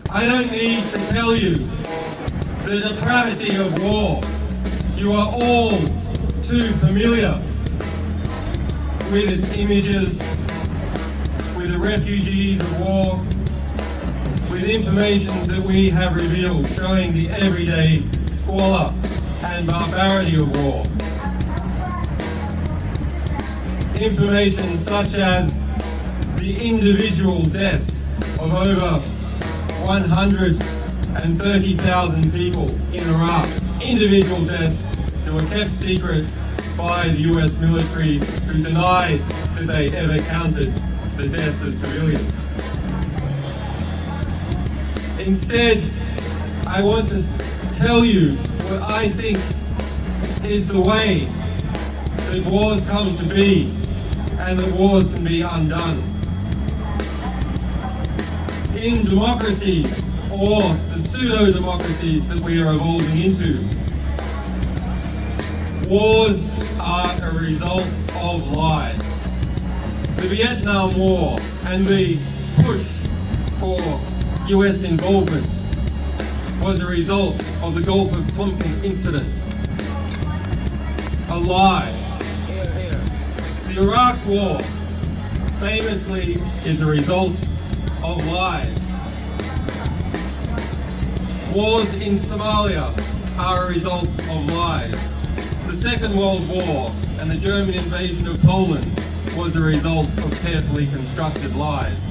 I don't need to tell you the depravity of war. You are all too familiar with its images, with the refugees of war, with information that we have revealed showing the everyday squalor and barbarity of war. Information such as the individual deaths of over 130,000 people in Iraq, individual deaths that were kept secret by the US military, who denied that they ever counted the deaths of civilians. Instead, I want to tell you what I think is the way that wars come to be and that wars can be undone. In democracies, or the pseudo-democracies that we are evolving into, wars are a result of lies. The Vietnam War and the push for US involvement was a result of the Gulf of Tonkin incident. A lie. The Iraq War famously is a result of lies. Wars in Somalia are a result of lies. The Second World War and the German invasion of Poland was a result of carefully constructed lies.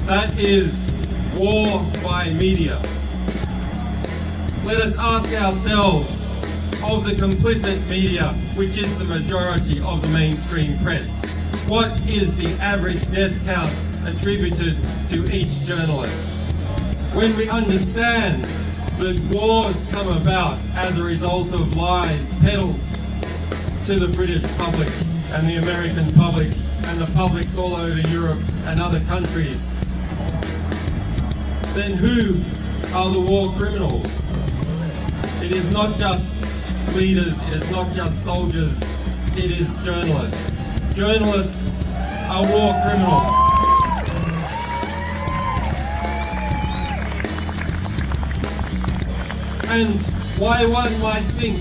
That is war by media. Let us ask ourselves, of the complicit media, which is the majority of the mainstream press, what is the average death count attributed to each journalist? When we understand that wars come about as a result of lies peddled to the British public and the American public and the publics all over Europe and other countries, then who are the war criminals? It is not just leaders, it is not just soldiers, it is journalists. Journalists are war criminals. And why one might think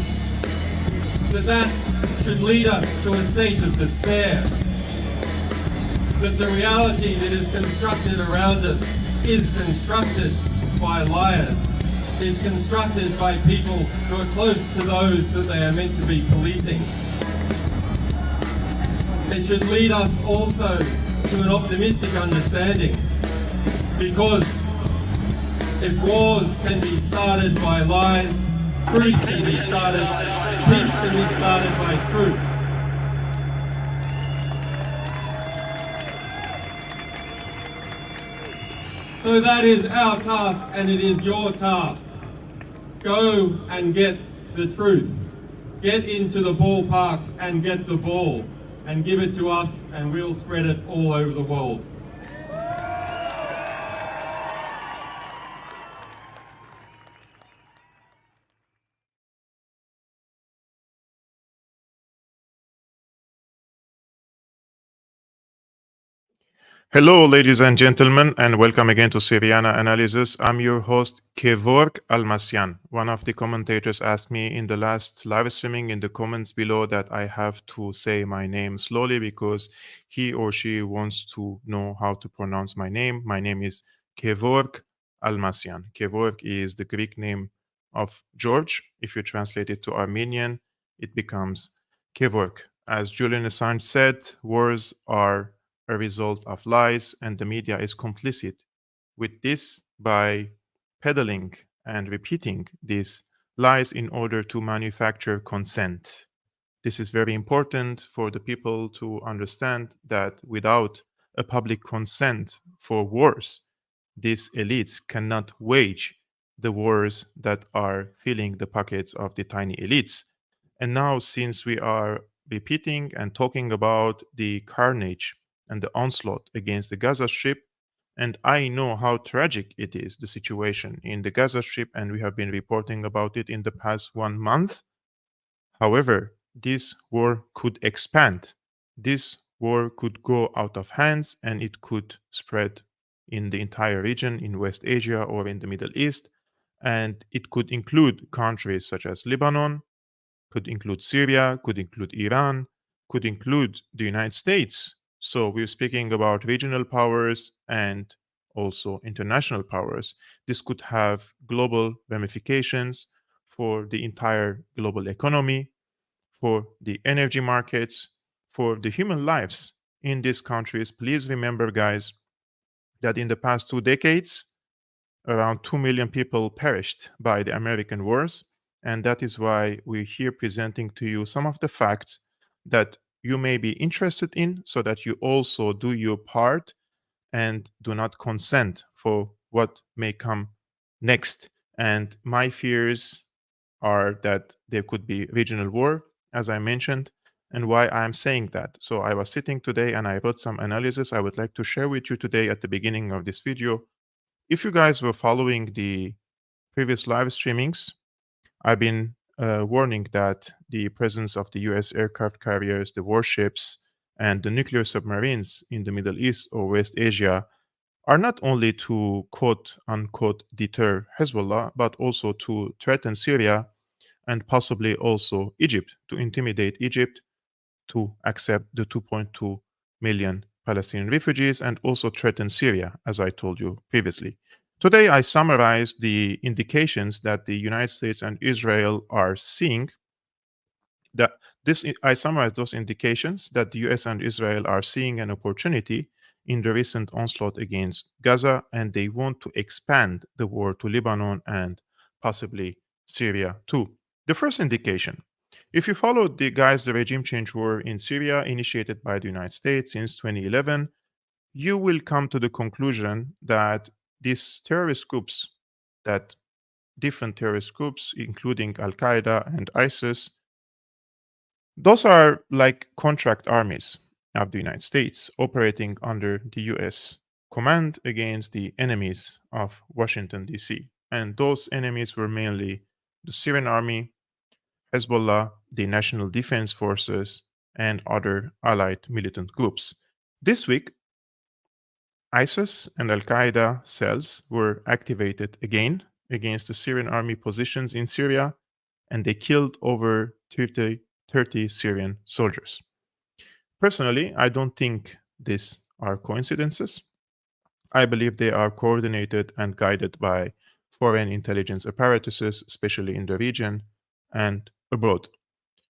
that that should lead us to a state of despair, that the reality that is constructed around us is constructed by liars, is constructed by people who are close to those that they are meant to be policing. It should lead us also to an optimistic understanding, because if wars can be started by lies, peace can be started by truth. So that is our task, and it is your task. Go and get the truth. Get into the ballpark and get the ball, and give it to us, and we'll spread it all over the world. Hello, ladies and gentlemen, and welcome again to Syriana Analysis. I'm your host, Almassian. One of the commentators asked me in the last live streaming in the comments below that I have to say my name slowly because he or she wants to know how to pronounce my name. My name is Almassian. Kevork is the Greek name of George. If you translate it to Armenian, it becomes Kevork. As Julian Assange said, wars are a result of lies, and the media is complicit with this by peddling and repeating these lies in order to manufacture consent. This is very important for the people to understand that without a public consent for wars, these elites cannot wage the wars that are filling the pockets of the tiny elites. And now, since we are repeating and talking about the carnage and the onslaught against the Gaza Strip, and I know how tragic it is, the situation in the Gaza Strip, and we have been reporting about it in the past 1 month. However, this war could expand. This war could go out of hands, and it could spread in the entire region, in West Asia or in the Middle East. And it could include countries such as Lebanon, could include Syria, could include Iran, could include the United States. So we're speaking about regional powers and also international powers. This could have global ramifications for the entire global economy, for the energy markets, for the human lives in these countries. Please remember, guys, that in the past 2 decades, around 2 million people perished by the American wars. And that is why we're here presenting to you some of the facts that you may be interested in so that you also do your part and do not consent for what may come next. And my fears are that there could be regional war, as I mentioned, and why I'm saying that. So I was sitting today and I wrote some analysis I would like to share with you today at the beginning of this video. If you guys were following the previous live streamings, I've been warning that the presence of the US aircraft carriers, the warships, and the nuclear submarines in the Middle East or West Asia are not only to quote unquote deter Hezbollah, but also to threaten Syria and possibly also Egypt, to intimidate Egypt to accept the 2.2 million Palestinian refugees and also threaten Syria, as I told you previously. Today, I summarized the indications that the United States and Israel are seeing. I summarized those indications that the US and Israel are seeing an opportunity in the recent onslaught against Gaza, and they want to expand the war to Lebanon and possibly Syria too. The first indication, if you followed the regime change war in Syria initiated by the United States since 2011, you will come to the conclusion that these terrorist groups, that different terrorist groups, including Al Qaeda and ISIS, those are like contract armies of the United States operating under the US command against the enemies of Washington, D.C. And those enemies were mainly the Syrian army, Hezbollah, the National Defense Forces, and other allied militant groups. This week, ISIS and Al Qaeda cells were activated again against the Syrian army positions in Syria, and they killed over 30 Syrian soldiers. Personally, I don't think these are coincidences. I believe they are coordinated and guided by foreign intelligence apparatuses, especially in the region and abroad.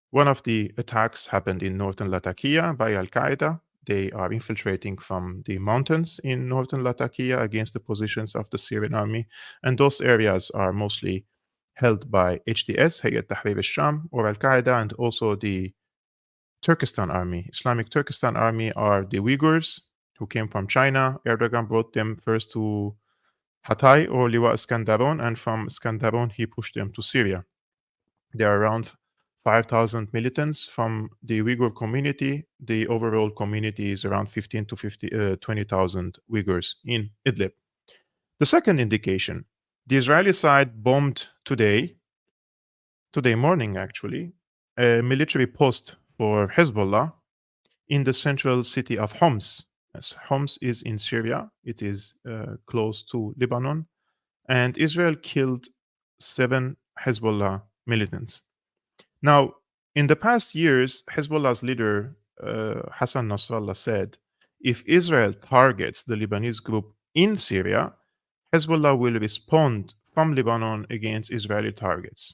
One of the attacks happened in northern Latakia by Al Qaeda. They are infiltrating from the mountains in northern Latakia against the positions of the Syrian army, and those areas are mostly held by HTS, Hayat Tahrir al-Sham, or Al Qaeda, and also the Turkestan army. Islamic Turkestan army are the Uyghurs who came from China. Erdogan brought them first to Hatay or Liwa Iskandaron, and from Iskandaron he pushed them to Syria. There are around 5,000 militants from the Uyghur community. The overall community is around 15 to 20,000 Uyghurs in Idlib. The second indication, the Israeli side bombed today morning actually, a military post for Hezbollah in the central city of Homs. As Homs is in Syria, it is close to Lebanon, and Israel killed 7 Hezbollah militants. Now, in the past years, Hezbollah's leader Hassan Nasrallah said, if Israel targets the Lebanese group in Syria, Hezbollah will respond from Lebanon against Israeli targets.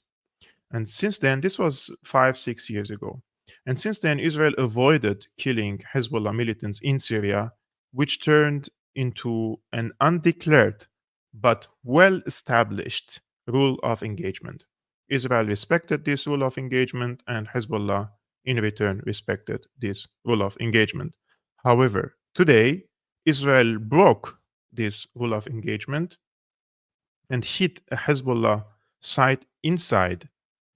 And since then, this was 5-6 years ago. And since then, Israel avoided killing Hezbollah militants in Syria, which turned into an undeclared but well established rule of engagement. Israel respected this rule of engagement, and Hezbollah, in return, respected this rule of engagement. However, today, Israel broke this rule of engagement and hit a Hezbollah site inside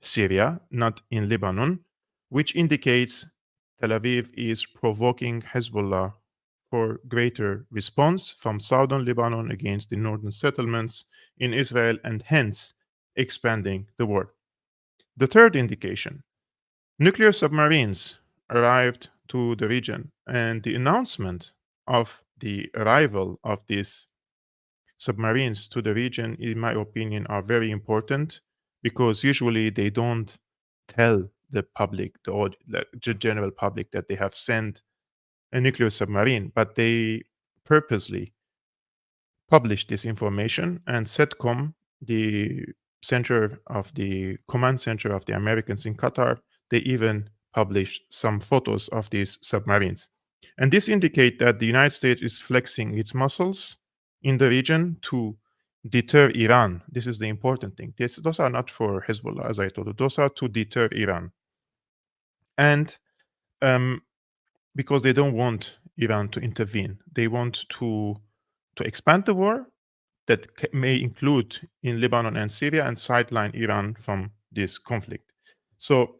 Syria, not in Lebanon, which indicates Tel Aviv is provoking Hezbollah for greater response from southern Lebanon against the northern settlements in Israel and hence expanding the war. The third indication, nuclear submarines arrived to the region, and the announcement of the arrival of these submarines to the region, in my opinion, are very important because usually they don't tell the public, the general public, that they have sent a nuclear submarine, but they purposely publish this information. And SETCOM, the command center of the Americans in Qatar, they even published some photos of these submarines. And this indicates that the United States is flexing its muscles in the region to deter Iran. This is the important thing. Those are not for Hezbollah, as I told you. Those are to deter Iran. And because they don't want Iran to intervene, they want to expand the war that may include in Lebanon and Syria and sideline Iran from this conflict. So,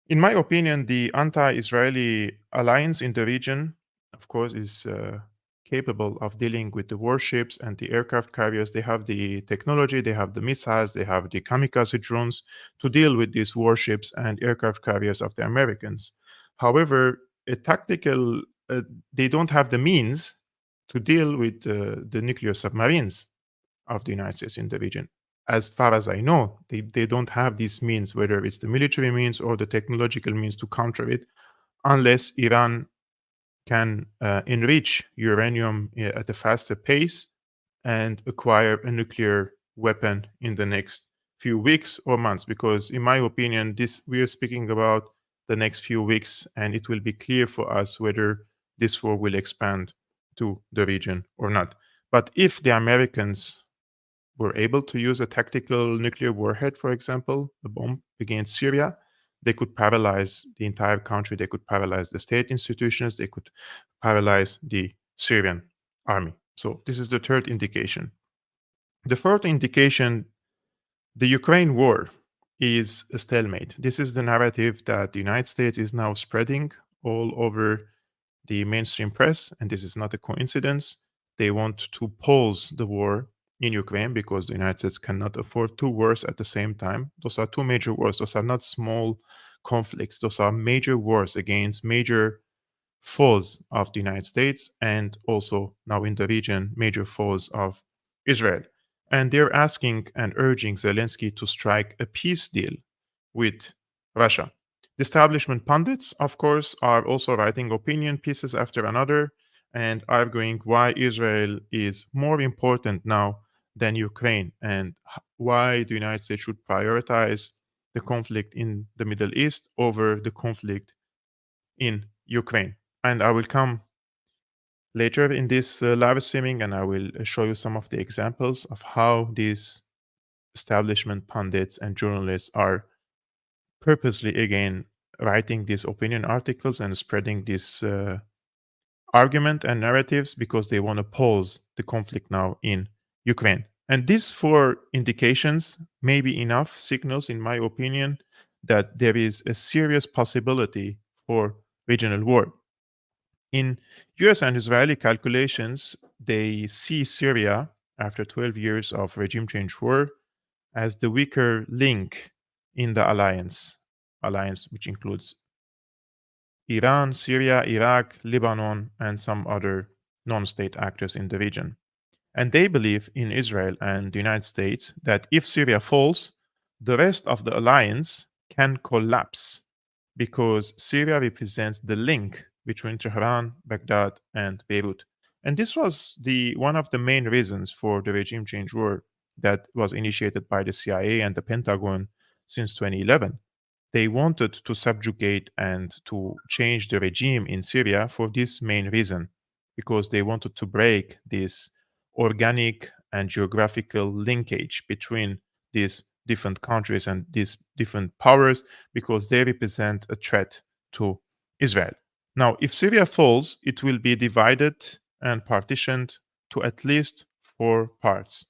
in my opinion, the anti-Israeli alliance in the region, of course, is capable of dealing with the warships and the aircraft carriers. They have the technology, they have the missiles, they have the kamikaze drones to deal with these warships and aircraft carriers of the Americans. However, they don't have the means to deal with the nuclear submarines of the United States in the region. As far as I know, they don't have these means, whether it's the military means or the technological means to counter it, unless Iran can enrich uranium at a faster pace and acquire a nuclear weapon in the next few weeks or months. Because in my opinion, we are speaking about the next few weeks, and it will be clear for us whether this war will expand to the region or not. But if the Americans were able to use a tactical nuclear warhead, for example, a bomb against Syria, they could paralyze the entire country. They could paralyze the state institutions. They could paralyze the Syrian army. So this is the third indication. The fourth indication, the Ukraine war is a stalemate. This is the narrative that the United States is now spreading all over the mainstream press, and this is not a coincidence. They want to pause the war in Ukraine because the United States cannot afford two wars at the same time. Those are two major wars. Those are not small conflicts. Those are major wars against major foes of the United States and also now in the region, major foes of Israel. And they're asking and urging Zelensky to strike a peace deal with Russia. The establishment pundits, of course, are also writing opinion pieces after another and arguing why Israel is more important now than Ukraine and why the United States should prioritize the conflict in the Middle East over the conflict in Ukraine. And I will come later in this live streaming and I will show you some of the examples of how these establishment pundits and journalists are purposely, again, writing these opinion articles and spreading this argument and narratives because they want to pause the conflict now in Ukraine. And these four indications may be enough signals, in my opinion, that there is a serious possibility for regional war. In US and Israeli calculations, they see Syria, after 12 years of regime change war, as the weaker link in the alliance which includes Iran, Syria, Iraq, Lebanon, and some other non-state actors in the region. And they believe in Israel and the United States that if Syria falls, the rest of the alliance can collapse because Syria represents the link between Tehran, Baghdad, and Beirut. And this was one of the main reasons for the regime change war that was initiated by the CIA and the Pentagon since 2011. They wanted to subjugate and to change the regime in Syria for this main reason, because they wanted to break this organic and geographical linkage between these different countries and these different powers, because they represent a threat to Israel. Now, if Syria falls, it will be divided and partitioned to at least 4 parts.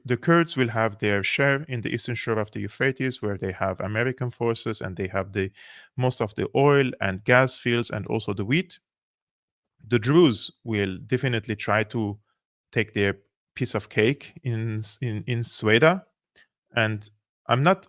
The Kurds will have their share in the eastern shore of the Euphrates, where they have American forces and they have most of the oil and gas fields and also the wheat. The Druze will definitely try to take their piece of cake in Sweda. And I'm not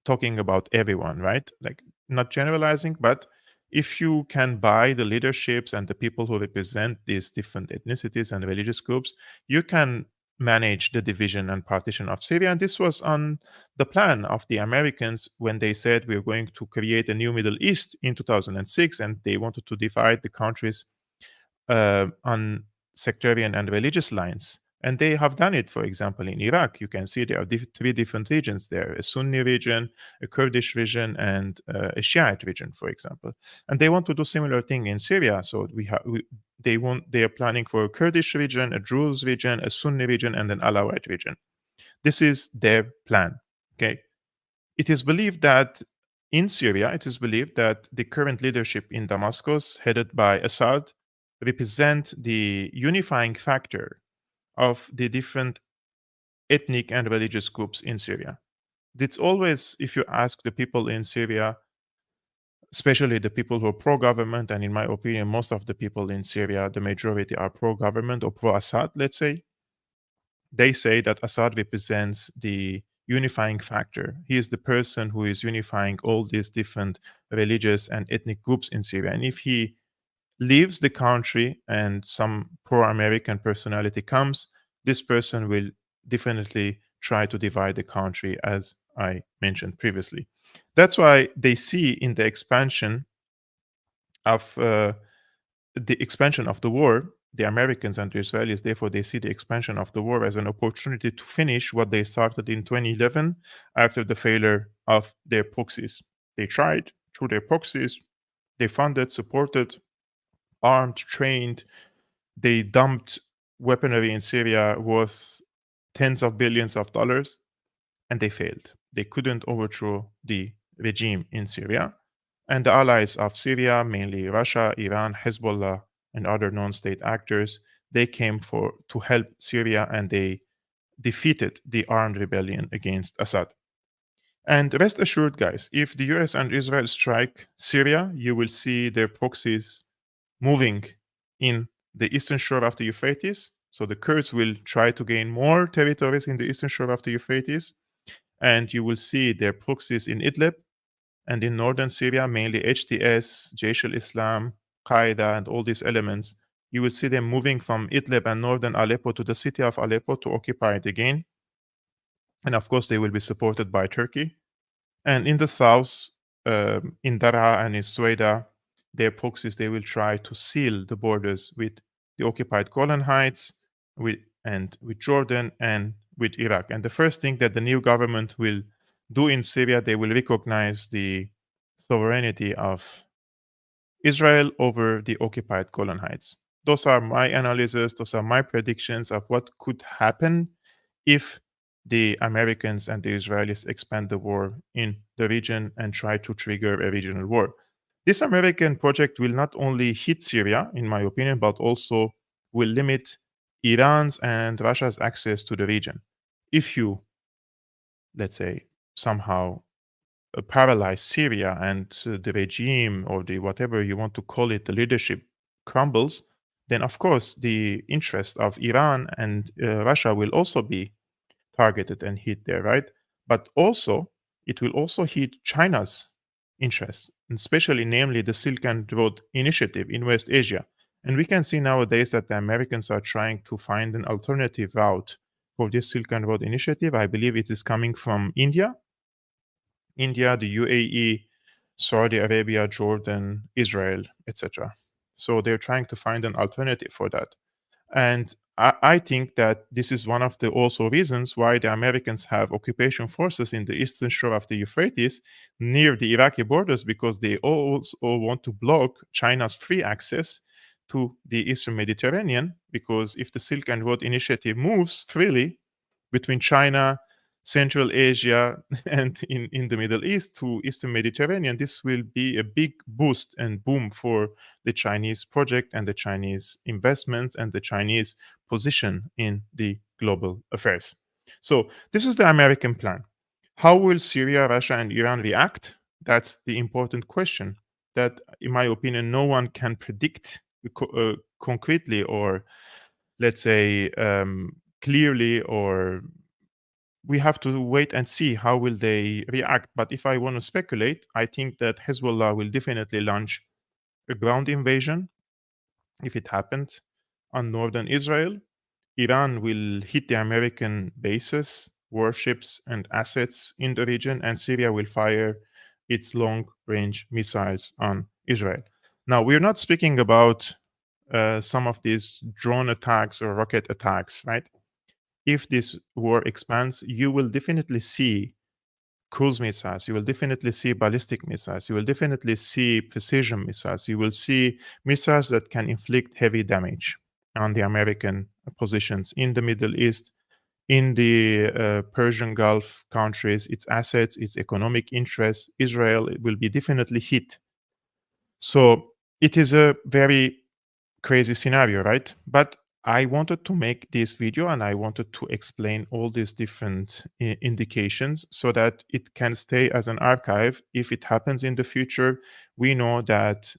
talking about everyone, right? Like, not generalizing, but if you can buy the leaderships and the people who represent these different ethnicities and religious groups, you can manage the division and partition of Syria. And this was on the plan of the Americans when they said we're going to create a new Middle East in 2006, and they wanted to divide the countries on sectarian and religious lines. And they have done it, for example, in Iraq. You can see there are three different regions there: a Sunni region, a Kurdish region, and a Shiite region, for example. And they want to do similar thing in Syria. So they are planning for a Kurdish region, a Druze region, a Sunni region, and an Alawite region. This is their plan. Okay. It is believed that in Syria, it is believed that the current leadership in Damascus, headed by Assad, represent the unifying factor of the different ethnic and religious groups in Syria. It's always, if you ask the people in Syria, especially the people who are pro-government, and in my opinion, most of the people in Syria, the majority are pro-government or pro-Assad, let's say, they say that Assad represents the unifying factor. He is the person who is unifying all these different religious and ethnic groups in Syria. And if he leaves the country and some pro-American personality comes, this person will definitely try to divide the country, as I mentioned previously. That's why they see in the expansion of the war, the Americans and the Israelis, therefore, they see the expansion of the war as an opportunity to finish what they started in 2011 after the failure of their proxies. They tried through their proxies, they funded, supported, armed, trained, they dumped weaponry in Syria worth tens of billions of dollars, and they failed. They couldn't overthrow the regime in Syria. And the allies of Syria, mainly Russia, Iran, Hezbollah, and other non-state actors, they came to help Syria, and they defeated the armed rebellion against Assad. And rest assured, guys, if the US and Israel strike Syria, you will see their proxies moving in the eastern shore of the Euphrates. So the Kurds will try to gain more territories in the eastern shore of the Euphrates, and you will see their proxies in Idlib and in northern Syria, mainly HTS, Jaish al-Islam, Qaeda, and all these elements. You will see them moving from Idlib and northern Aleppo to the city of Aleppo to occupy it again. And of course, they will be supported by Turkey. And in the south, in Daraa and in Sueda, their proxies, they will try to seal the borders with the occupied Golan Heights, with Jordan and with Iraq. And the first thing that the new government will do in Syria, they will recognize the sovereignty of Israel over the occupied Golan Heights. Those are my analyses, those are my predictions of what could happen if the Americans and the Israelis expand the war in the region and try to trigger a regional war. This American project will not only hit Syria, in my opinion, but also will limit Iran's and Russia's access to the region. If you, let's say, somehow paralyze Syria and the regime or the whatever you want to call it, the leadership crumbles, then of course the interest of Iran and Russia will also be targeted and hit there, right? But also, it will also hit China's interests, especially namely the Silk Road Initiative in West Asia. And we can see nowadays that the Americans are trying to find an alternative route for this Silk Road Initiative. I believe it is coming from India, the UAE, Saudi Arabia, Jordan, Israel, etc. So they're trying to find an alternative for that. And I think that this is one of the also reasons why the Americans have occupation forces in the eastern shore of the Euphrates near the Iraqi borders, because they also want to block China's free access to the eastern Mediterranean. Because if the Silk Road Initiative moves freely between China, Central Asia, and in the Middle East to Eastern Mediterranean, this will be a big boost and boom for the Chinese project and the Chinese investments and the Chinese position in the global affairs. So this is the American plan. How will Syria, Russia, and Iran react? That's the important question that, in my opinion, no one can predict concretely, or let's say clearly, or we have to wait and see how will they react. But if I want to speculate, I think that Hezbollah will definitely launch a ground invasion, if it happened, on northern Israel, Iran will hit the American bases, warships, and assets in the region, and Syria will fire its long range missiles on Israel. Now, we're not speaking about some of these drone attacks or rocket attacks, right? If this war expands, you will definitely see cruise missiles, you will definitely see ballistic missiles, you will definitely see precision missiles, you will see missiles that can inflict heavy damage on the American positions in the Middle East, in the Persian Gulf countries, its assets, its economic interests. Israel will be definitely hit. So it is a very crazy scenario, right? But I wanted to make this video and I wanted to explain all these different indications so that it can stay as an archive. If it happens in the future, we know that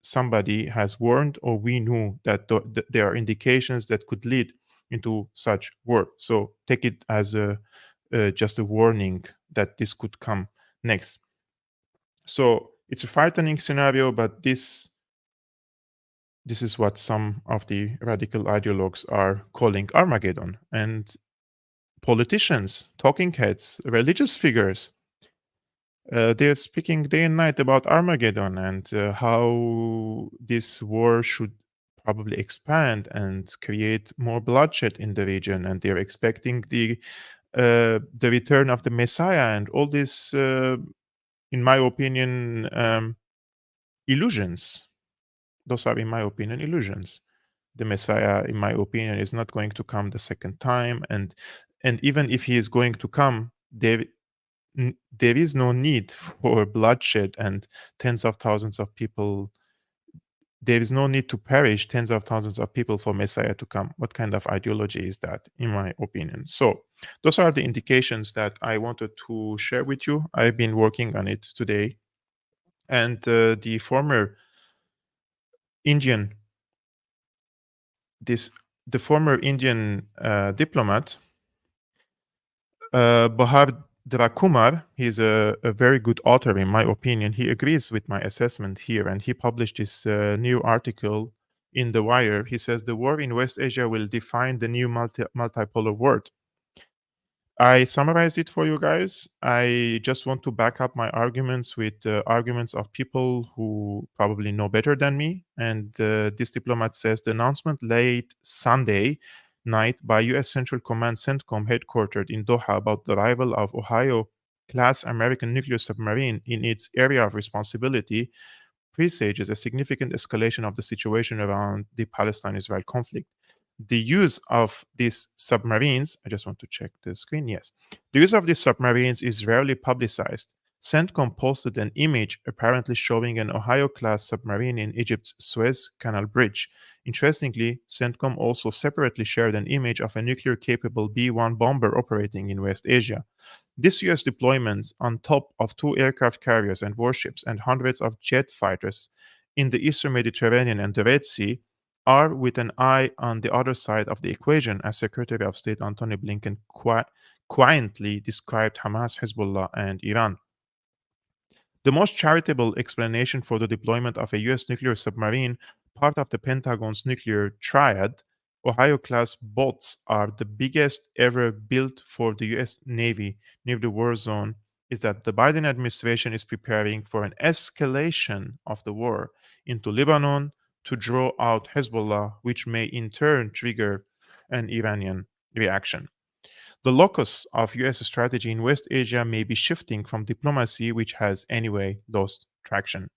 somebody has warned, or we knew that there are indications that could lead into such war. So take it as a just a warning that this could come next. So it's a frightening scenario, but this is what some of the radical ideologues are calling Armageddon. And politicians, talking heads, religious figures, they're speaking day and night about Armageddon and how this war should probably expand and create more bloodshed in the region. And they're expecting the return of the Messiah and all this, in my opinion, illusions. Those are, in my opinion, illusions. The Messiah, in my opinion, is not going to come the second time, and even if he is going to come, there is no need for bloodshed and tens of thousands of people. There is no need to perish tens of thousands of people for Messiah to come. What kind of ideology is that, in my opinion? So those are the indications that I wanted to share with you. I've been working on it today, and the former Indian the former Indian diplomat, Bahar Kumar, he's a very good author, in my opinion. He agrees with my assessment here, and he published this new article in The Wire. He says the war in West Asia will define the new multipolar world. I summarized it for you guys. I just want to back up my arguments with arguments of people who probably know better than me. And this diplomat says the announcement late Sunday night by U.S. Central Command CENTCOM headquartered in Doha about the arrival of Ohio-class American nuclear submarine in its area of responsibility presages a significant escalation of the situation around the Palestine-Israel conflict. The use of these submarines, I just want to check the screen, yes. The use of these submarines is rarely publicized. CENTCOM posted an image apparently showing an Ohio-class submarine in Egypt's Suez Canal Bridge. Interestingly, CENTCOM also separately shared an image of a nuclear-capable B-1 bomber operating in West Asia. This U.S. deployments, on top of 2 aircraft carriers and warships and hundreds of jet fighters in the eastern Mediterranean and the Red Sea, are with an eye on the other side of the equation, as Secretary of State Antony Blinken quietly described Hamas, Hezbollah, and Iran. The most charitable explanation for the deployment of a U.S. nuclear submarine, part of the Pentagon's nuclear triad, Ohio-class boats are the biggest ever built for the U.S. Navy near the war zone, is that the Biden administration is preparing for an escalation of the war into Lebanon to draw out Hezbollah, which may in turn trigger an Iranian reaction. The locus of US strategy in West Asia may be shifting from diplomacy, which has anyway lost traction.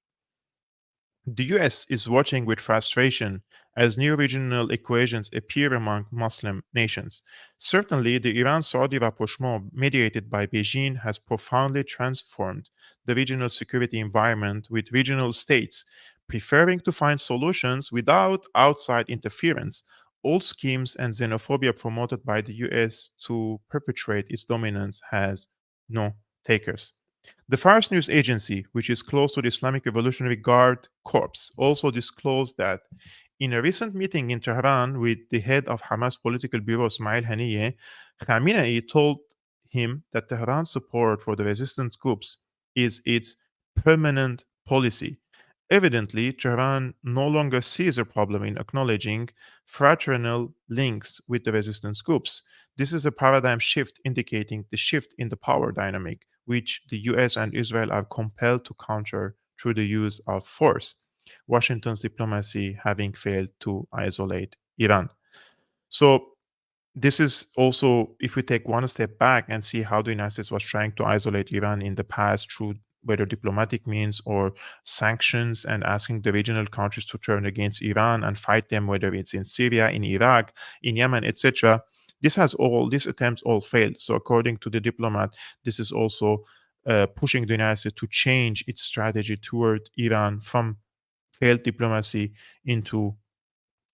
The US is watching with frustration as new regional equations appear among Muslim nations. Certainly, the Iran-Saudi rapprochement mediated by Beijing has profoundly transformed the regional security environment, with regional states preferring to find solutions without outside interference. All schemes and xenophobia promoted by the US to perpetuate its dominance has no takers. The Fars News Agency, which is close to the Islamic Revolutionary Guard Corps, also disclosed that in a recent meeting in Tehran with the head of Hamas political bureau, Ismail Haniyeh, Khamenei told him that Tehran's support for the resistance groups is its permanent policy. Evidently, Tehran no longer sees a problem in acknowledging fraternal links with the resistance groups. This is a paradigm shift indicating the shift in the power dynamic, which the US and Israel are compelled to counter through the use of force, Washington's diplomacy having failed to isolate Iran. So, this is also, if we take one step back and see how the United States was trying to isolate Iran in the past through whether diplomatic means or sanctions, and asking the regional countries to turn against Iran and fight them, whether it's in Syria, in Iraq, in Yemen, etc. These attempts all failed. So according to the diplomat, this is also pushing the United States to change its strategy toward Iran from failed diplomacy into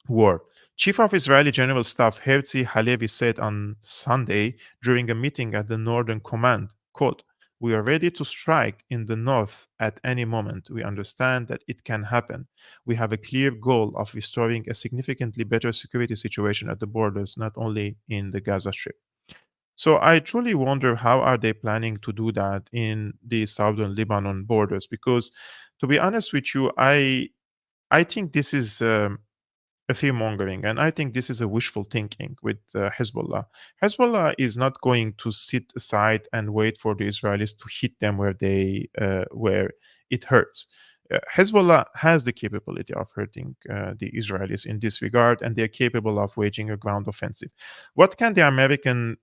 war. Chief of Israeli General Staff Herzi Halevi said on Sunday during a meeting at the Northern Command, quote, "We are ready to strike in the north at any moment. We understand that it can happen. We have a clear goal of restoring a significantly better security situation at the borders, not only in the Gaza Strip." So I truly wonder how are they planning to do that in the southern Lebanon borders? Because to be honest with you, I think this is a fear mongering, and I think this is a wishful thinking with Hezbollah. Hezbollah is not going to sit aside and wait for the Israelis to hit them where it hurts. Hezbollah has the capability of hurting the Israelis in this regard, and they are capable of waging a ground offensive. What can the American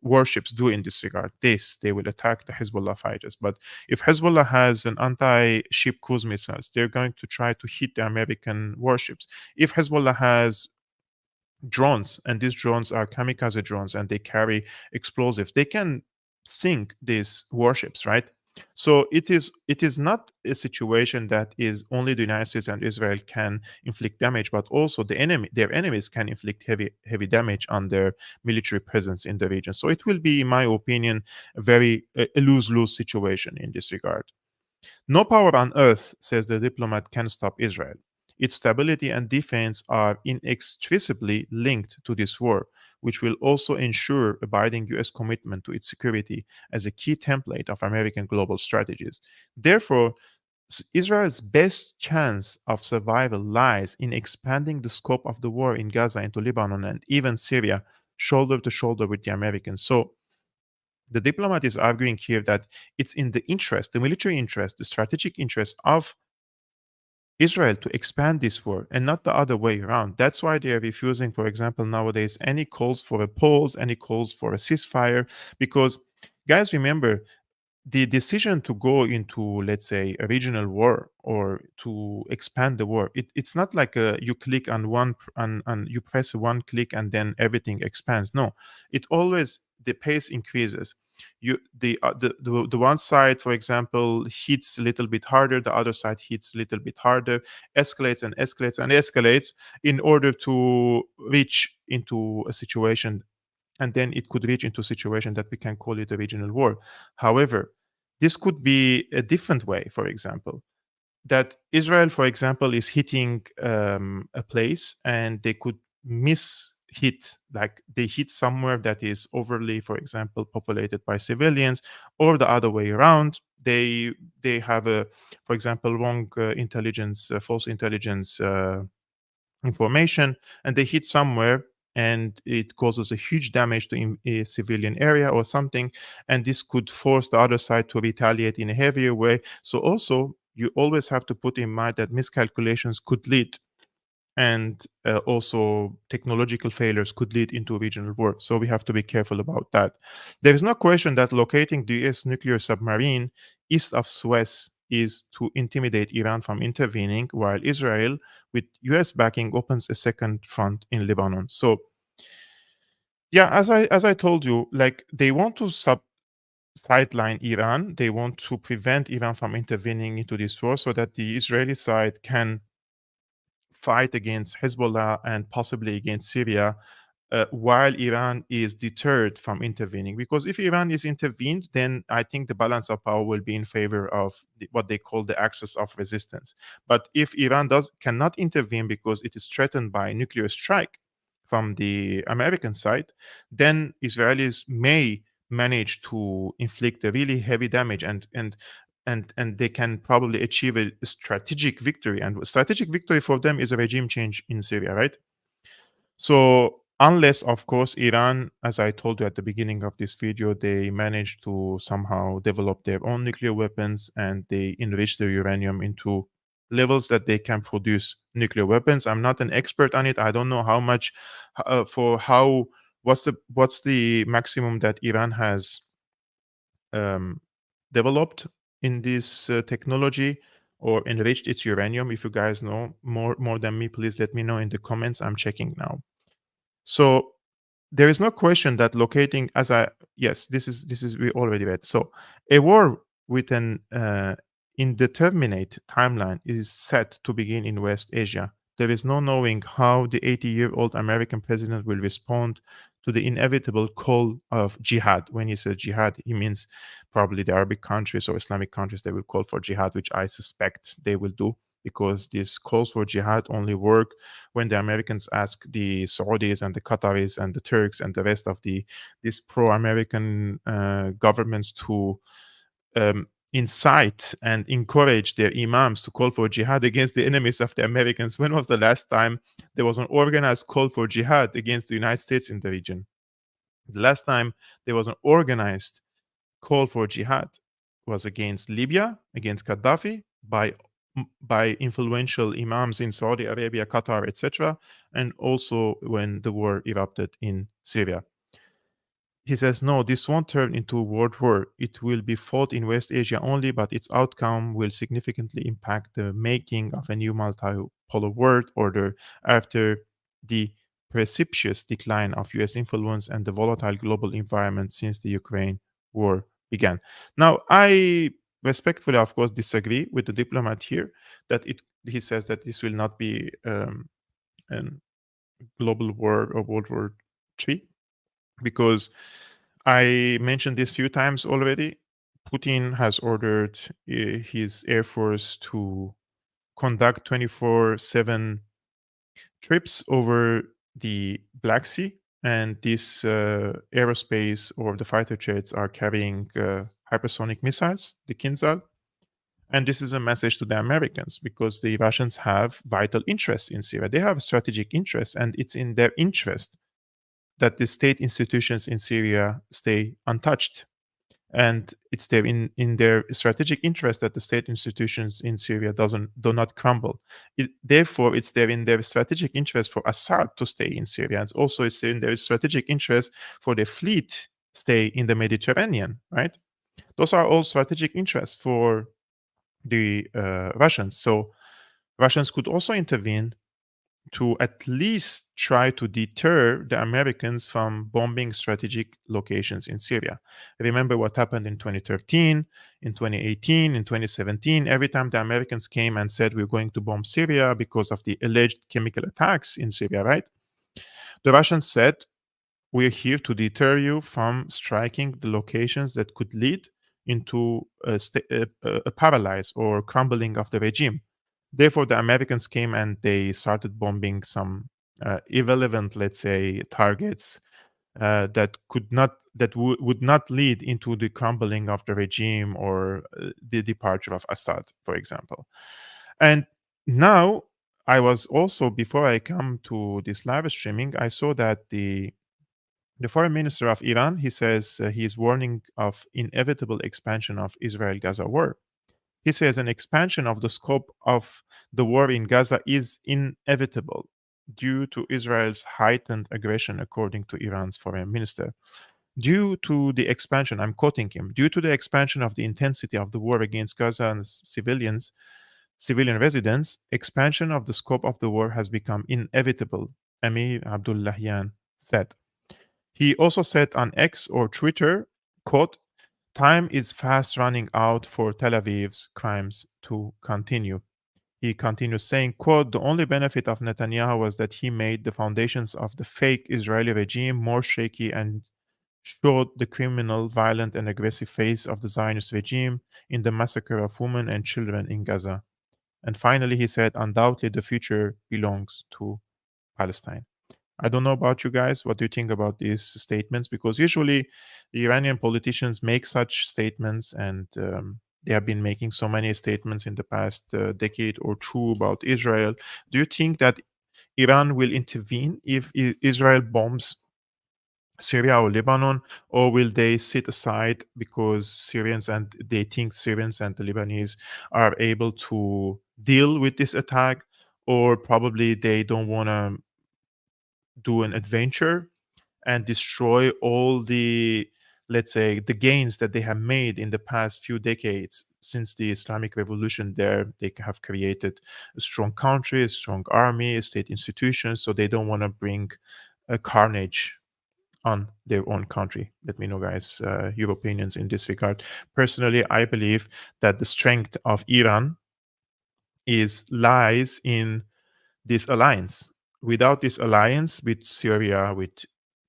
warships do in this regard? They will attack the Hezbollah fighters. But if Hezbollah has an anti-ship cruise missiles, they're going to try to hit the American warships. If Hezbollah has drones, and these drones are kamikaze drones and they carry explosives, they can sink these warships, right? So it is not a situation that is only the United States and Israel can inflict damage, but also their enemies can inflict heavy damage on their military presence in the region. So it will be, in my opinion, a lose-lose situation in this regard. No power on earth, says the diplomat, can stop Israel. Its stability and defense are inextricably linked to this war, which will also ensure abiding US commitment to its security as a key template of American global strategies. Therefore, Israel's best chance of survival lies in expanding the scope of the war in Gaza into Lebanon and even Syria, shoulder to shoulder with the Americans. So, the diplomat is arguing here that it's in the interest, the military interest, the strategic interest of Israel to expand this war and not the other way around. That's why they are refusing, for example, nowadays, any calls for a pause, any calls for a ceasefire. Because, guys, remember, the decision to go into, let's say, a regional war or to expand the war, it's not like you click on and you press one click and then everything expands. No, it always, the pace increases. The one side, for example, hits a little bit harder, the other side hits a little bit harder, escalates and escalates and escalates in order to reach into a situation, and then it could reach into a situation that we can call it a regional war. However, this could be a different way, for example, that Israel, for example, is hitting a place and they could miss hit, like they hit somewhere that is overly, for example, populated by civilians, or the other way around. They have a, for example, wrong intelligence, false intelligence information, and they hit somewhere and it causes a huge damage to a civilian area or something, and this could force the other side to retaliate in a heavier way. So also you always have to put in mind that miscalculations could lead, and also technological failures could lead into regional war. So we have to be careful about that. There is no question that locating the US nuclear submarine east of Suez is to intimidate Iran from intervening, while Israel, with US backing, opens a second front in Lebanon. So yeah, as I told you, like they want to sideline Iran. They want to prevent Iran from intervening into this war so that the Israeli side can fight against Hezbollah and possibly against Syria, while Iran is deterred from intervening. Because if Iran is intervened, then I think the balance of power will be in favor of what they call the axis of resistance. But if Iran cannot intervene because it is threatened by nuclear strike from the American side, then Israelis may manage to inflict a really heavy damage, and and they can probably achieve a strategic victory. And strategic victory for them is a regime change in Syria, right? So unless, of course, Iran, as I told you at the beginning of this video, they manage to somehow develop their own nuclear weapons and they enrich their uranium into levels that they can produce nuclear weapons. I'm not an expert on it. I don't know how much for how what's the maximum that Iran has um, developed in this technology or enriched its uranium. If you guys know more than me, please let me know in the comments. I'm checking now. So there is no question that locating, as I yes, this is we already read. So a war with an indeterminate timeline is set to begin in West Asia. There is no knowing how the 80-year-old American president will respond to the inevitable call of jihad. When he says jihad, he means probably the Arabic countries or Islamic countries, they will call for jihad, which I suspect they will do, because these calls for jihad only work when the Americans ask the Saudis and the Qataris and the Turks and the rest of these pro-American governments to incite and encourage their imams to call for jihad against the enemies of the Americans. When was the last time there was an organized call for jihad against the United States in the region? The last time there was an organized call for jihad was against Libya, against Gaddafi, by influential imams in Saudi Arabia, Qatar, etc., and also when the war erupted in Syria. He says, no, this won't turn into a world war. It will be fought in West Asia only, but its outcome will significantly impact the making of a new multipolar world order after the precipitous decline of US influence and the volatile global environment since the Ukraine war began. Now, I respectfully, of course, disagree with the diplomat here that he says that this will not be a global war or World War III, because I mentioned this few times already. Putin has ordered his air force to conduct 24/7 trips over the Black Sea, and these aerospace or the fighter jets are carrying hypersonic missiles, the Kinzhal. And this is a message to the Americans, because the Russians have vital interests in Syria. They have strategic interests, and it's in their interest that the state institutions in Syria stay untouched. And it's in their strategic interest that the state institutions in Syria do not crumble. Therefore, it's in their strategic interest for Assad to stay in Syria. And also it's in their strategic interest for the fleet stay in the Mediterranean, right? Those are all strategic interests for the Russians. So Russians could also intervene to at least try to deter the Americans from bombing strategic locations in Syria. Remember what happened in 2013, in 2018, in 2017. Every time the Americans came and said we're going to bomb Syria because of the alleged chemical attacks in Syria, right? The Russians said, we're here to deter you from striking the locations that could lead into a paralyze or crumbling of the regime. Therefore, the Americans came and they started bombing some irrelevant, let's say, targets that would not lead into the crumbling of the regime or the departure of Assad, for example. And now, I was also, before I come to this live streaming, I saw that the foreign minister of Iran, he says he is warning of inevitable expansion of Israel-Gaza war. He says an expansion of the scope of the war in Gaza is inevitable due to Israel's heightened aggression, according to Iran's foreign minister. Due to the expansion, I'm quoting him, due to the expansion of the intensity of the war against Gaza and civilian residents, expansion of the scope of the war has become inevitable, Amir Abdullahian said. He also said on X or Twitter, quote, time is fast running out for Tel Aviv's crimes to continue. He continues saying, quote, the only benefit of Netanyahu was that he made the foundations of the fake Israeli regime more shaky and showed the criminal, violent, and aggressive face of the Zionist regime in the massacre of women and children in Gaza. And finally, he said, undoubtedly the future belongs to Palestine. I don't know about you guys. What do you think about these statements? Because usually the Iranian politicians make such statements and They have been making so many statements in the past decade or two about Israel. Do you think that Iran will intervene if Israel bombs Syria or Lebanon, or will they sit aside because Syrians and they think Syrians and the Lebanese are able to deal with this attack, or probably they don't want to do an adventure and destroy all the, let's say, the gains that they have made in the past few decades since the Islamic Revolution. There they have created a strong country, a strong army, state institutions, so they don't want to bring a carnage on their own country. Let me know, guys, your opinions in this regard. Personally, I believe that the strength of Iran lies in this alliance. Without this alliance with Syria, with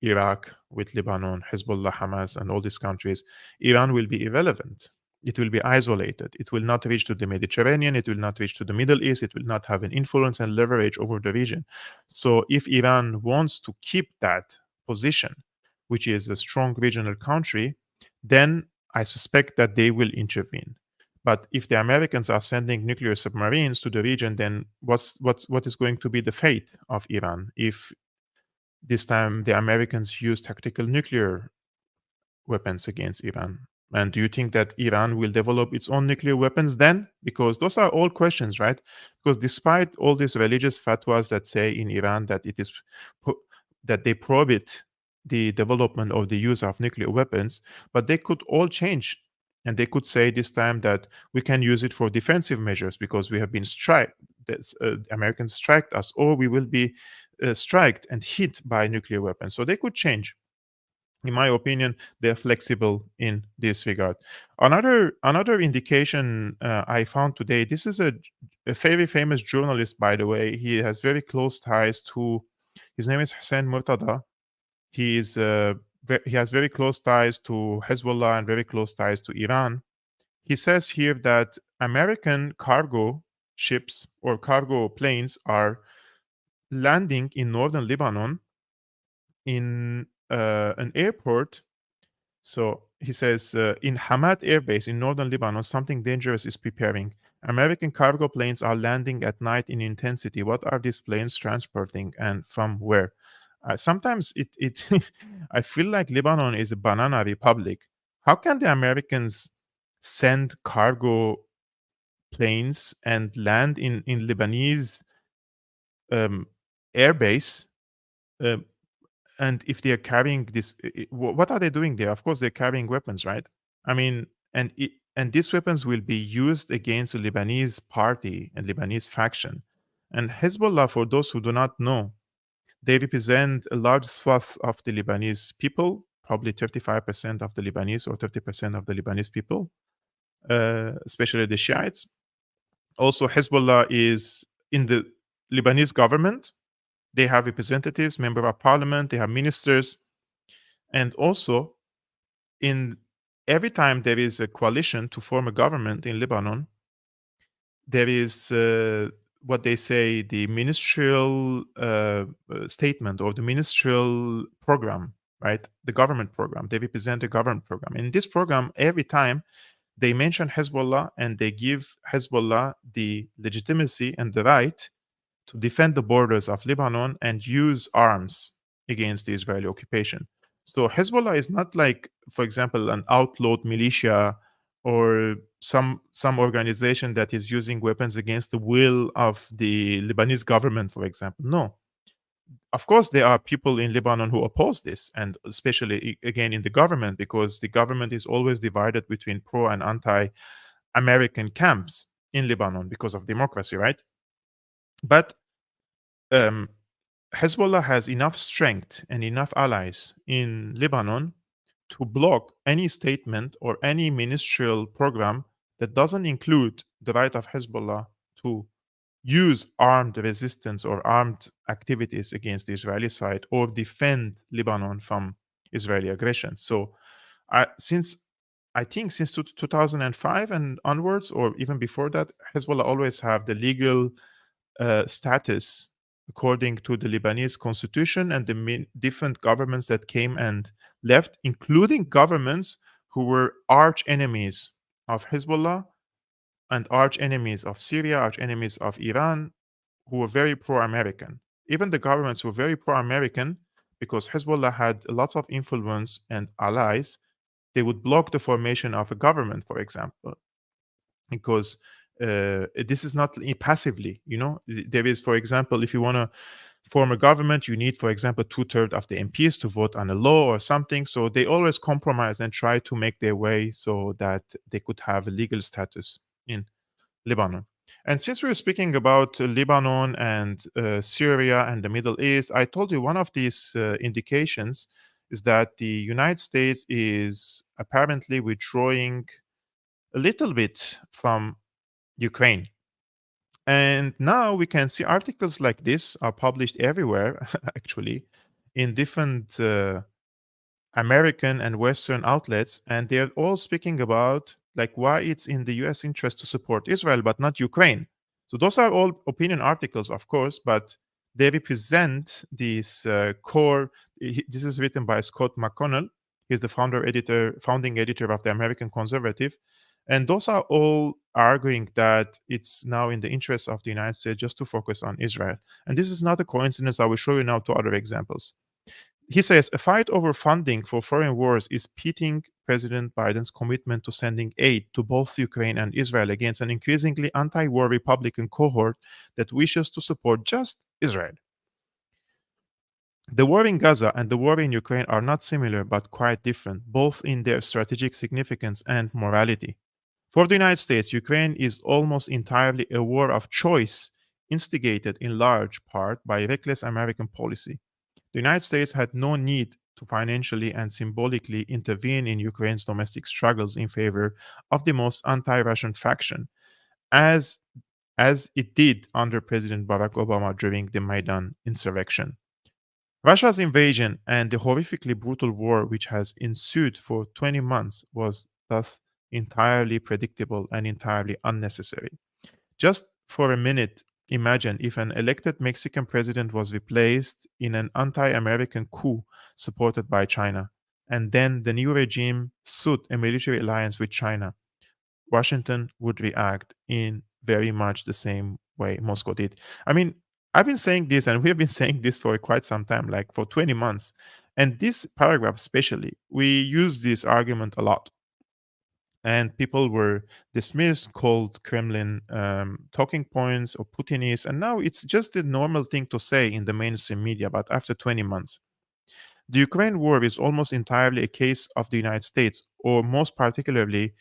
Iraq, with Lebanon, Hezbollah, Hamas, and all these countries, Iran will be irrelevant. It will be isolated. It will not reach to the Mediterranean. It will not reach to the Middle East. It will not have an influence and leverage over the region. So if Iran wants to keep that position, which is a strong regional country, then I suspect that they will intervene. But if the Americans are sending nuclear submarines to the region, then what is going to be the fate of Iran if this time the Americans use tactical nuclear weapons against Iran? And do you think that Iran will develop its own nuclear weapons then? Because those are all questions, right? Because despite all these religious fatwas that say in Iran that it is that they prohibit the development of the use of nuclear weapons, but they could all change. And they could say this time that we can use it for defensive measures because we have been striked. Americans striked us, or we will be striked and hit by nuclear weapons. So they could change. In my opinion, they're flexible in this regard. Another indication I found today. This is a very famous journalist, by the way. He has very close ties to. His name is Hussein Murtada. He has very close ties to Hezbollah and very close ties to Iran. He says here that American cargo ships or cargo planes are landing in northern Lebanon in an airport. So he says in Hamad Air Base in northern Lebanon, something dangerous is preparing. American cargo planes are landing at night in intensity. What are these planes transporting and from where? Sometimes it I feel like Lebanon is a banana republic. How can the Americans send cargo planes and land in Lebanese airbase? Um, and if they are carrying this, what are they doing there? Of course, they're carrying weapons, right? I mean, and these weapons will be used against the Lebanese party and Lebanese faction. And Hezbollah, for those who do not know, they represent a large swath of the Lebanese people, probably 35% of the Lebanese or 30% of the Lebanese people, especially the Shiites. Also, Hezbollah is in the Lebanese government. They have representatives, member of parliament, they have ministers. And also, in every time there is a coalition to form a government in Lebanon, there is what they say the ministerial statement or the ministerial program, right? The government program. They represent the government program. In this program, every time they mention Hezbollah and they give Hezbollah the legitimacy and the right to defend the borders of Lebanon and use arms against the Israeli occupation. So Hezbollah is not like, for example, an outlawed militia or some organization that is using weapons against the will of the Lebanese government, for example. No. Of course, there are people in Lebanon who oppose this, and especially again in the government, because the government is always divided between pro and anti-American camps in Lebanon because of democracy, right? But Hezbollah has enough strength and enough allies in Lebanon to block any statement or any ministerial program that doesn't include the right of Hezbollah to use armed resistance or armed activities against the Israeli side or defend Lebanon from Israeli aggression. So, since 2005 and onwards, or even before that, Hezbollah always have the legal status according to the Lebanese constitution and the different governments that came and left, including governments who were arch enemies of Hezbollah and arch enemies of Syria, arch enemies of Iran, who were very pro American. Even the governments were very pro American because Hezbollah had lots of influence and allies. They would block the formation of a government, for example, because this is not passively. There is, for example, if you want to form a government, you need, for example, two-thirds of the MPs to vote on a law or something. So they always compromise and try to make their way so that they could have a legal status in Lebanon. And since we were speaking about Lebanon and Syria and the Middle East, I told you one of these indications is that the United States is apparently withdrawing a little bit from Ukraine. And now we can see articles like this are published everywhere, actually, in different American and Western outlets, and they're all speaking about like why it's in the US interest to support Israel but not Ukraine. So those are all opinion articles, of course, but they represent this core. This is written by Scott McConnell. He's the founding editor of the American Conservative. And those are all arguing that it's now in the interest of the United States just to focus on Israel. And this is not a coincidence. I will show you now two other examples. He says a fight over funding for foreign wars is pitting President Biden's commitment to sending aid to both Ukraine and Israel against an increasingly anti war Republican cohort that wishes to support just Israel. The war in Gaza and the war in Ukraine are not similar but quite different, both in their strategic significance and morality. For the United States, Ukraine is almost entirely a war of choice, instigated in large part by reckless American policy. The United States had no need to financially and symbolically intervene in Ukraine's domestic struggles in favor of the most anti-Russian faction, as it did under President Barack Obama during the Maidan insurrection. Russia's invasion and the horrifically brutal war which has ensued for 20 months was thus entirely predictable and entirely unnecessary. Just for a minute, imagine if an elected Mexican president was replaced in an anti American coup supported by China, and then the new regime sought a military alliance with China. Washington would react in very much the same way Moscow did. I mean, I've been saying this, and we have been saying this for quite some time, like for 20 months. And this paragraph, especially, we use this argument a lot. And people were dismissed, called Kremlin talking points or Putinist. And now it's just the normal thing to say in the mainstream media, but after 20 months. The Ukraine war is almost entirely a case of the United States, or most particularly,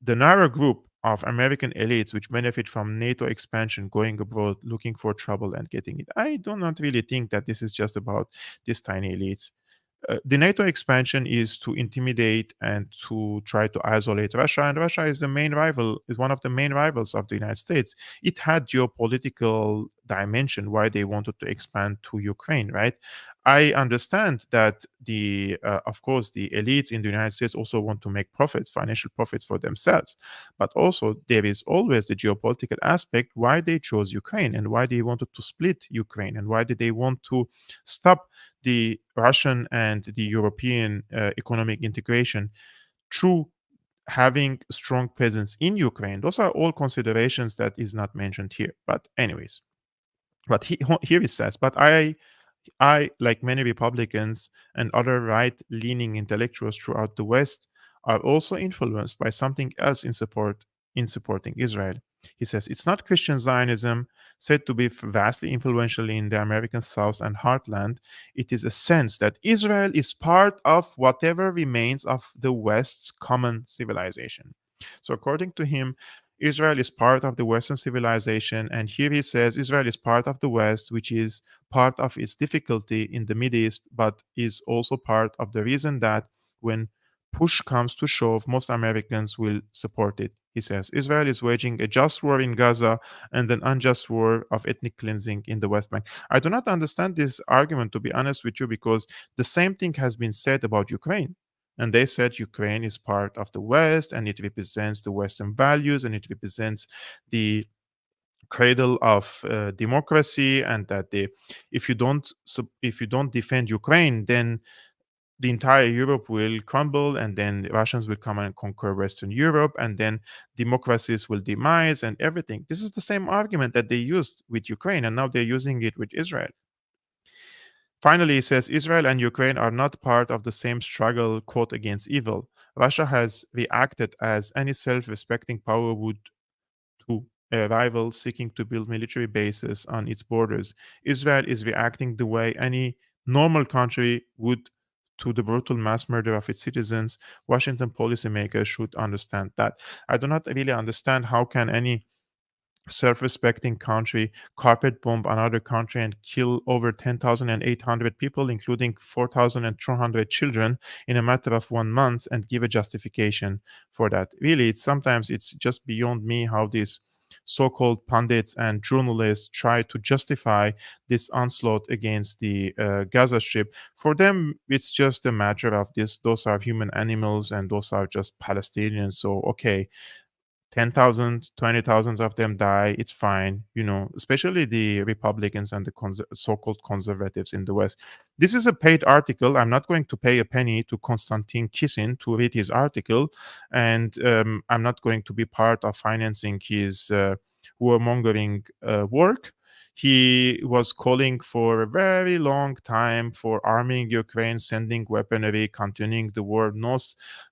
the narrow group of American elites which benefit from NATO expansion, going abroad, looking for trouble and getting it. I do not really think that this is just about these tiny elites. The NATO expansion is to intimidate and to try to isolate Russia, and Russia is one of the main rivals of the United States. It had geopolitical dimension why they wanted to expand to Ukraine, right? I understand that of course, the elites in the United States also want to make profits, financial profits for themselves, but also there is always the geopolitical aspect why they chose Ukraine and why they wanted to split Ukraine and why did they want to stop the Russian and the European economic integration through having a strong presence in Ukraine. Those are all considerations that is not mentioned here. But anyways, here it says, but I, like many Republicans and other right-leaning intellectuals throughout the West, are also influenced by something else in supporting Israel. He says it's not Christian Zionism, said to be vastly influential in the American South and Heartland. It is a sense that Israel is part of whatever remains of the West's common civilization. So, according to him, Israel is part of the Western civilization, and here he says Israel is part of the West, which is part of its difficulty in the Middle East, but is also part of the reason that when push comes to shove, most Americans will support it. He says Israel is waging a just war in Gaza and an unjust war of ethnic cleansing in the West Bank. I do not understand this argument, to be honest with you, because the same thing has been said about Ukraine. And they said Ukraine is part of the West and it represents the Western values and it represents the cradle of democracy, and that if you don't defend Ukraine, then the entire Europe will crumble, and then the Russians will come and conquer Western Europe, and then democracies will demise and everything. This is the same argument that they used with Ukraine, and now they're using it with Israel. Finally, he says Israel and Ukraine are not part of the same struggle, quote, against evil. Russia has reacted as any self respecting power would to a rival seeking to build military bases on its borders. Israel is reacting the way any normal country would to the brutal mass murder of its citizens. Washington policymakers should understand that. I do not really understand how can any self-respecting country carpet bomb another country and kill over 10,800 people, including 4,200 children, in a matter of 1 month, and give a justification for that. Really, sometimes it's just beyond me how these so-called pundits and journalists try to justify this onslaught against the Gaza Strip. For them, it's just a matter of this. Those are human animals, and those are just Palestinians. So okay, 10,000, 20,000 of them die, it's fine, especially the Republicans and the so-called conservatives in the West. This is a paid article. I'm not going to pay a penny to Konstantin Kisin to read his article, and I'm not going to be part of financing his warmongering work. He was calling for a very long time for arming Ukraine, sending weaponry, continuing the war, no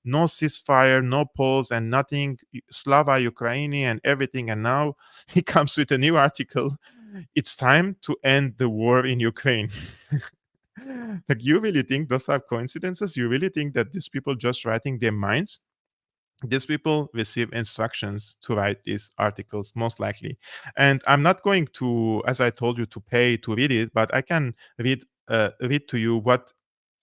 ceasefire, no pause, and nothing, Slava Ukraini and everything. And now he comes with a new article. It's time to end the war in Ukraine. Like, you really think those are coincidences? You really think that these people just writing their minds? These people receive instructions to write these articles, most likely. And I'm not going to, as I told you, to pay to read it, but I can read to you what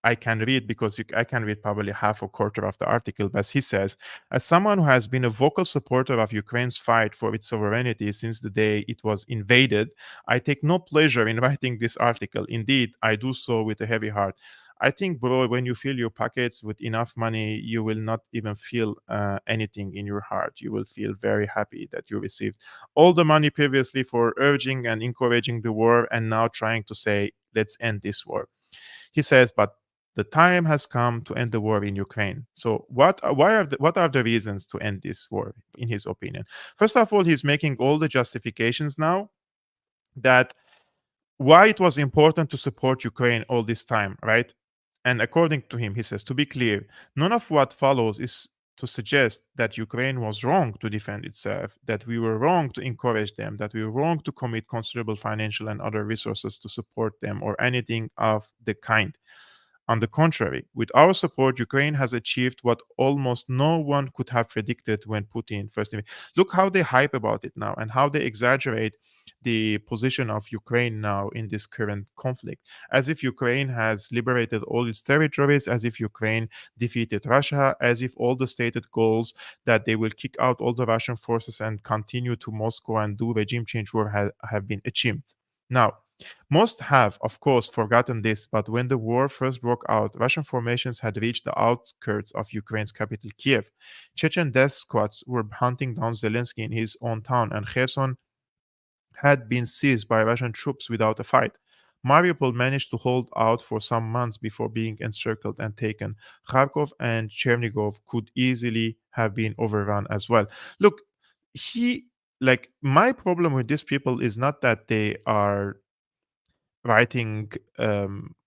I can read, because I can read probably half or quarter of the article. But he says, as someone who has been a vocal supporter of Ukraine's fight for its sovereignty since the day it was invaded, I take no pleasure in writing this article. Indeed, I do so with a heavy heart. I think, bro, when you fill your pockets with enough money, you will not even feel anything in your heart. You will feel very happy that you received all the money previously for urging and encouraging the war, and now trying to say, let's end this war. He says, but the time has come to end the war in Ukraine. So what are the reasons to end this war, in his opinion? First of all, he's making all the justifications now that why it was important to support Ukraine all this time, right? And according to him, he says, to be clear, none of what follows is to suggest that Ukraine was wrong to defend itself, that we were wrong to encourage them, that we were wrong to commit considerable financial and other resources to support them, or anything of the kind. On the contrary, with our support, Ukraine has achieved what almost no one could have predicted when Putin first. Look how they hype about it now, and how they exaggerate the position of Ukraine now in this current conflict, as if Ukraine has liberated all its territories, as if Ukraine defeated Russia, as if all the stated goals that they will kick out all the Russian forces and continue to Moscow and do regime change war have been achieved. Now, most have, of course, forgotten this, but when the war first broke out, Russian formations had reached the outskirts of Ukraine's capital, Kiev. Chechen death squads were hunting down Zelensky in his own town, and Kherson had been seized by Russian troops without a fight. Mariupol managed to hold out for some months before being encircled and taken. Kharkov and Chernigov could easily have been overrun as well. Look, my problem with these people is not that they are writing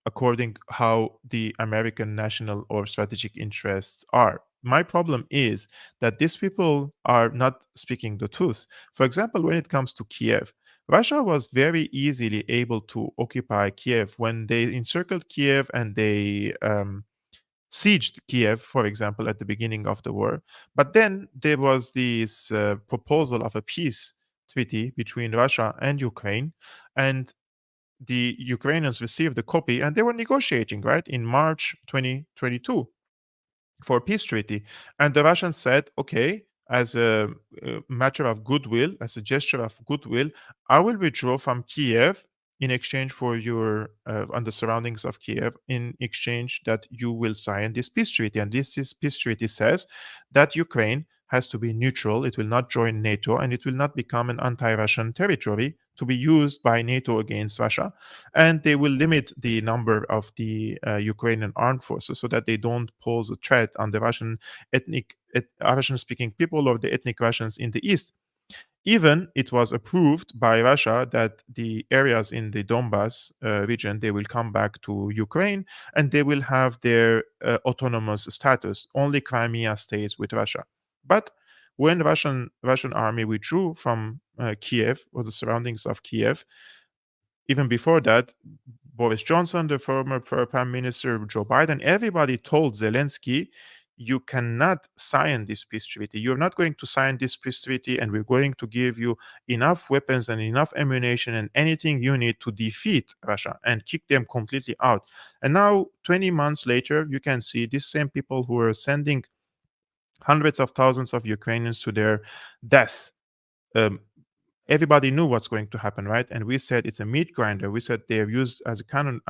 according how the American national or strategic interests are. My problem is that these people are not speaking the truth. For example, when it comes to Kiev, Russia was very easily able to occupy Kiev when they encircled Kiev and they sieged Kiev, for example, at the beginning of the war. But then there was this proposal of a peace treaty between Russia and Ukraine, and the Ukrainians received a copy, and they were negotiating, right, in March 2022 for a peace treaty. And the Russians said, okay, as a matter of goodwill, as a gesture of goodwill, I will withdraw from Kiev in exchange for your, on the surroundings of Kiev, in exchange that you will sign this peace treaty. And this peace treaty says that Ukraine has to be neutral, it will not join NATO, and it will not become an anti Russian territory to be used by NATO against Russia, and they will limit the number of the Ukrainian armed forces so that they don't pose a threat on the Russian-speaking people or the ethnic Russians in the east. Even it was approved by Russia that the areas in the Donbas region, they will come back to Ukraine and they will have their autonomous status. Only Crimea stays with Russia. But when Russian army withdrew from Kiev or the surroundings of Kiev, even before that, Boris Johnson, the former Prime Minister, Joe Biden, everybody told Zelensky, you cannot sign this peace treaty. You're not going to sign this peace treaty, and we're going to give you enough weapons and enough ammunition and anything you need to defeat Russia and kick them completely out. And now, 20 months later, you can see these same people who are sending hundreds of thousands of Ukrainians to their death. Everybody knew what's going to happen, right? And we said it's a meat grinder. We said they're used as cannon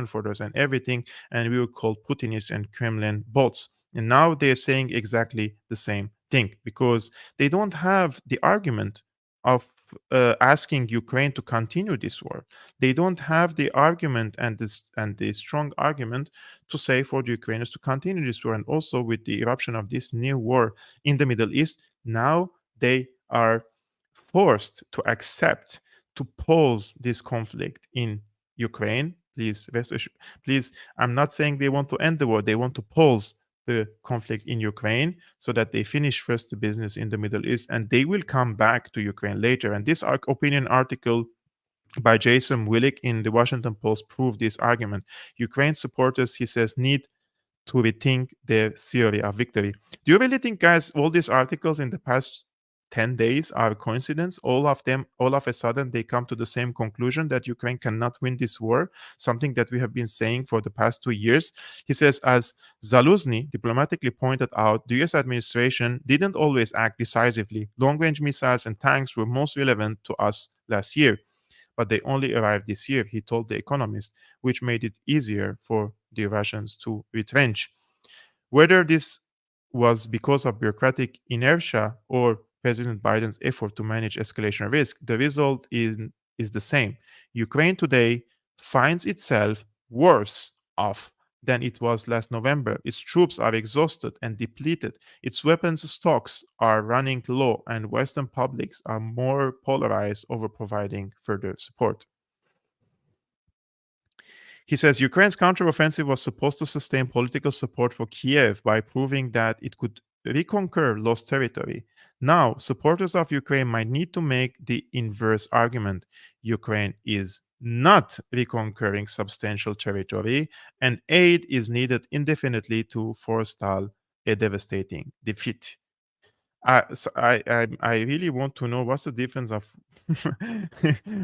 fodder and everything, and we would call Putinists and Kremlin bots. And now they're saying exactly the same thing because they don't have the argument of asking Ukraine to continue this war. They don't have the argument and the strong argument to say for the Ukrainians to continue this war. And also with the eruption of this new war in the Middle East, now they are forced to accept to pause this conflict in Ukraine. Please, I'm not saying they want to end the war. They want to pause the conflict in Ukraine so that they finish first the business in the Middle East and they will come back to Ukraine later. And this opinion article by Jason Willick in the Washington Post proved this argument. Ukraine supporters, he says, need to rethink their theory of victory. Do you really think, guys, all these articles in the past 10 days are a coincidence? All of them, all of a sudden, they come to the same conclusion that Ukraine cannot win this war, something that we have been saying for the past 2 years. He says, as Zaluzny diplomatically pointed out, the US administration didn't always act decisively. Long-range missiles and tanks were most relevant to us last year, but they only arrived this year, he told The Economist, which made it easier for the Russians to retrench. Whether this was because of bureaucratic inertia or President Biden's effort to manage escalation risk, the result is the same. Ukraine today finds itself worse off than it was last November. Its troops are exhausted and depleted. Its weapons stocks are running low, and Western publics are more polarized over providing further support. He says Ukraine's counteroffensive was supposed to sustain political support for Kiev by proving that it could reconquer lost territory. Now, supporters of Ukraine might need to make the inverse argument. Ukraine is not reconquering substantial territory, and aid is needed indefinitely to forestall a devastating defeat. I really want to know what's the difference of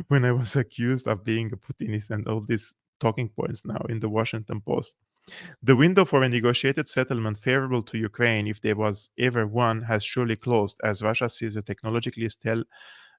when I was accused of being a Putinist and all these talking points now in the Washington Post. The window for a negotiated settlement favorable to Ukraine, if there was ever one, has surely closed, as Russia sees a technologically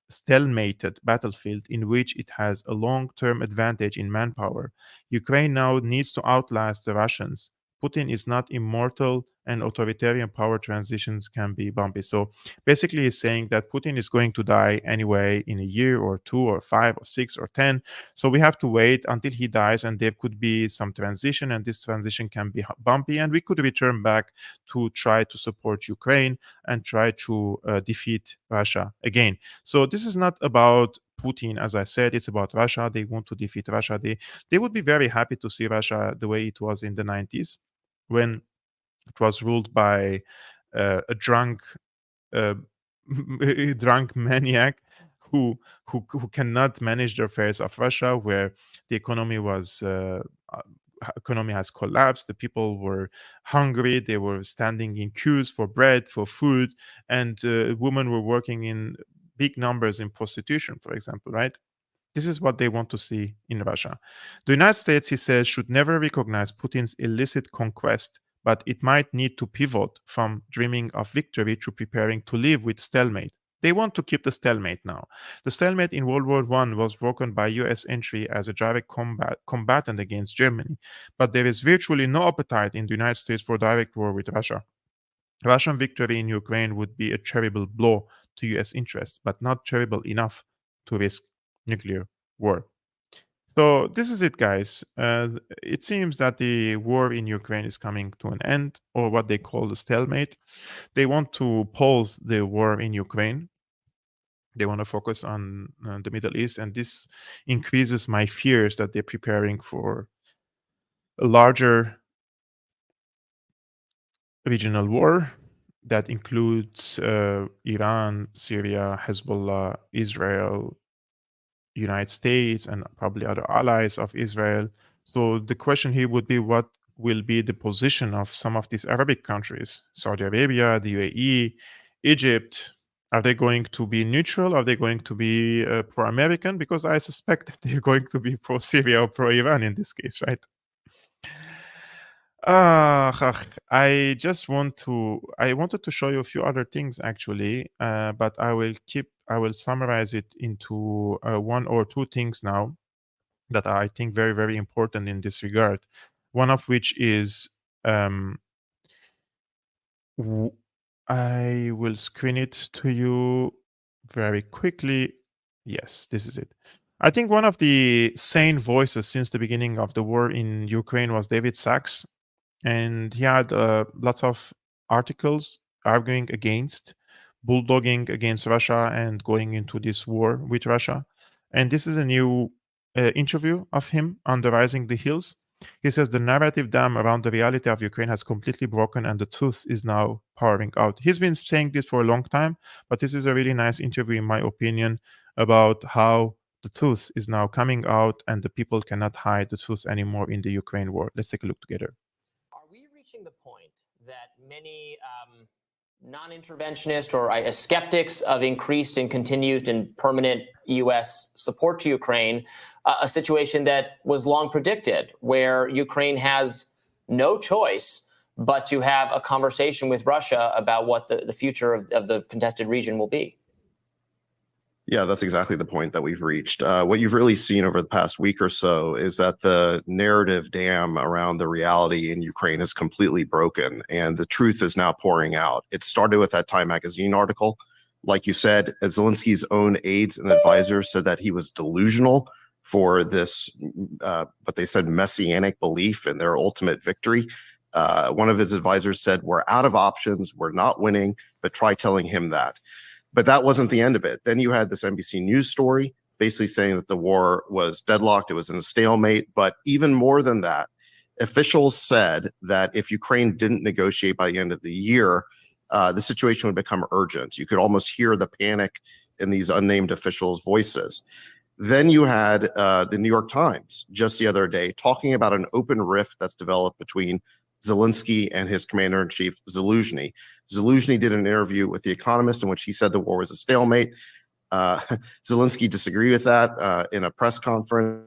stalemated battlefield in which it has a long-term advantage in manpower. Ukraine now needs to outlast the Russians. Putin is not immortal, and authoritarian power transitions can be bumpy. So basically, he's saying that Putin is going to die anyway in a year or 2 or 5 or 6 or 10. So we have to wait until he dies, and there could be some transition, and this transition can be bumpy, and we could return back to try to support Ukraine and try to defeat Russia again. So this is not about Putin, as I said, it's about Russia. They want to defeat Russia. They would be very happy to see Russia the way it was in the 90s when it was ruled by a drunk drunk maniac who cannot manage the affairs of Russia, where the economy has collapsed. The people were hungry. They were standing in queues for bread, for food, and women were working in big numbers in prostitution, for example, right? This is what they want to see in Russia. The United States, he says, should never recognize Putin's illicit conquest, but it might need to pivot from dreaming of victory to preparing to live with stalemate. They want to keep the stalemate now. The stalemate in World War I was broken by US entry as a direct combatant against Germany, but there is virtually no appetite in the United States for direct war with Russia. Russian victory in Ukraine would be a terrible blow to US interests, but not terrible enough to risk nuclear war. So this is it, guys. It seems that the war in Ukraine is coming to an end, or what they call the stalemate. They want to pause the war in Ukraine. They want to focus on the Middle East, and this increases my fears that they're preparing for a larger regional war that includes Iran, Syria, Hezbollah, Israel, United States, and probably other allies of Israel. So the question here would be, what will be the position of some of these Arabic countries, Saudi Arabia, the UAE, Egypt? Are they going to be neutral? Are they going to be pro-American? Because I suspect that they're going to be pro-Syria or pro-Iran in this case, right? I wanted to show you a few other things actually, but I will summarize it into one or two things now that are, I think, very, very important in this regard. One of which is, I will screen it to you very quickly. Yes, this is it. I think one of the sane voices since the beginning of the war in Ukraine was David Sachs, and he had lots of articles arguing against bulldogging against Russia and going into this war with Russia. And this is a new interview of him on the Rising the Hills. He says the narrative dam around the reality of Ukraine has completely broken and the truth is now pouring out. He's been saying this for a long time, but this is a really nice interview, in my opinion, about how the truth is now coming out and the people cannot hide the truth anymore in the Ukraine war. Let's take a look together. Are we reaching the point that many non-interventionist or skeptics of increased and continued and permanent U.S. support to Ukraine, a situation that was long predicted, where Ukraine has no choice but to have a conversation with Russia about what the future of the contested region will be? Yeah, that's exactly the point that we've reached. What you've really seen over the past week or so is that the narrative dam around the reality in Ukraine is completely broken, and the truth is now pouring out. It started with that Time magazine article. Like you said, Zelensky's own aides and advisors said that he was delusional for this, what they said, messianic belief in their ultimate victory. One of his advisors said, "We're out of options, we're not winning, but try telling him that." But that wasn't the end of it. Then you had this NBC News story basically saying that the war was deadlocked, it was in a stalemate. But even more than that, officials said that if Ukraine didn't negotiate by the end of the year, the situation would become urgent. You could almost hear the panic in these unnamed officials' voices. Then you had the New York Times just the other day talking about an open rift that's developed between Zelensky and his commander-in-chief, Zelensky. Zelensky did an interview with The Economist in which he said the war was a stalemate. Zelensky disagreed with that in a press conference.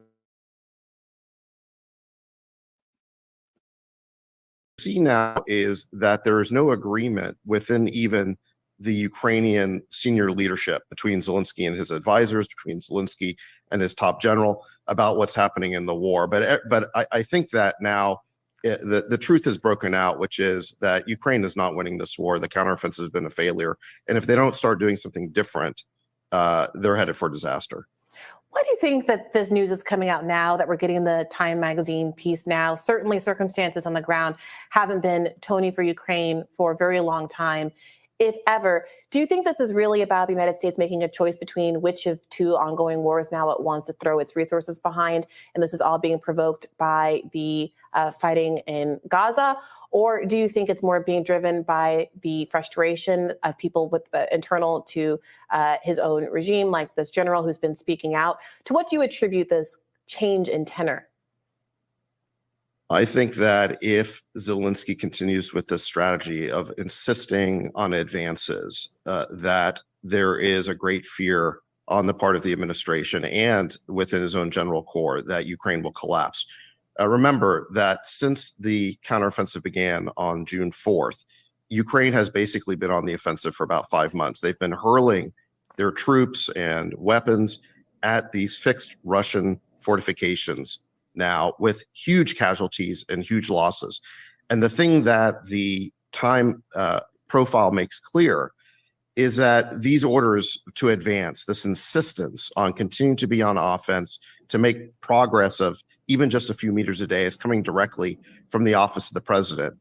What we see now is that there is no agreement within even the Ukrainian senior leadership between Zelensky and his advisors, between Zelensky and his top general about what's happening in the war. But I think that now the truth is broken out, which is that Ukraine is not winning this war. The counteroffensive has been a failure. And if they don't start doing something different, they're headed for disaster. Why do you think that this news is coming out now, that we're getting the Time magazine piece now? Certainly circumstances on the ground haven't been Tony for Ukraine for a very long time, if ever. Do you think this is really about the United States making a choice between which of two ongoing wars now it wants to throw its resources behind, and this is all being provoked by the fighting in Gaza? Or do you think it's more being driven by the frustration of people with internal to his own regime, like this general who's been speaking out? To what do you attribute this change in tenor? I think that if Zelensky continues with this strategy of insisting on advances, that there is a great fear on the part of the administration and within his own general corps that Ukraine will collapse. Remember that since the counteroffensive began on June 4th, Ukraine has basically been on the offensive for about 5 months. They've been hurling their troops and weapons at these fixed Russian fortifications now, with huge casualties and huge losses. And the thing that the Time profile makes clear is that these orders to advance, this insistence on continuing to be on offense, to make progress of even just a few meters a day, is coming directly from the office of the president.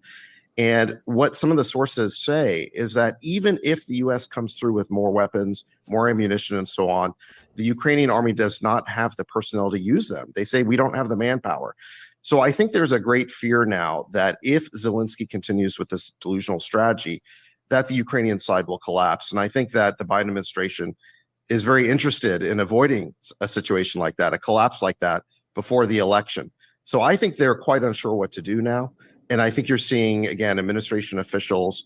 And what some of the sources say is that even if the US comes through with more weapons, more ammunition, and so on, the Ukrainian army does not have the personnel to use them. They say we don't have the manpower. So I think there's a great fear now that if Zelensky continues with this delusional strategy, that the Ukrainian side will collapse. And I think that the Biden administration is very interested in avoiding a situation like that, a collapse like that, before the election. So I think they're quite unsure what to do now. And I think you're seeing, again, administration officials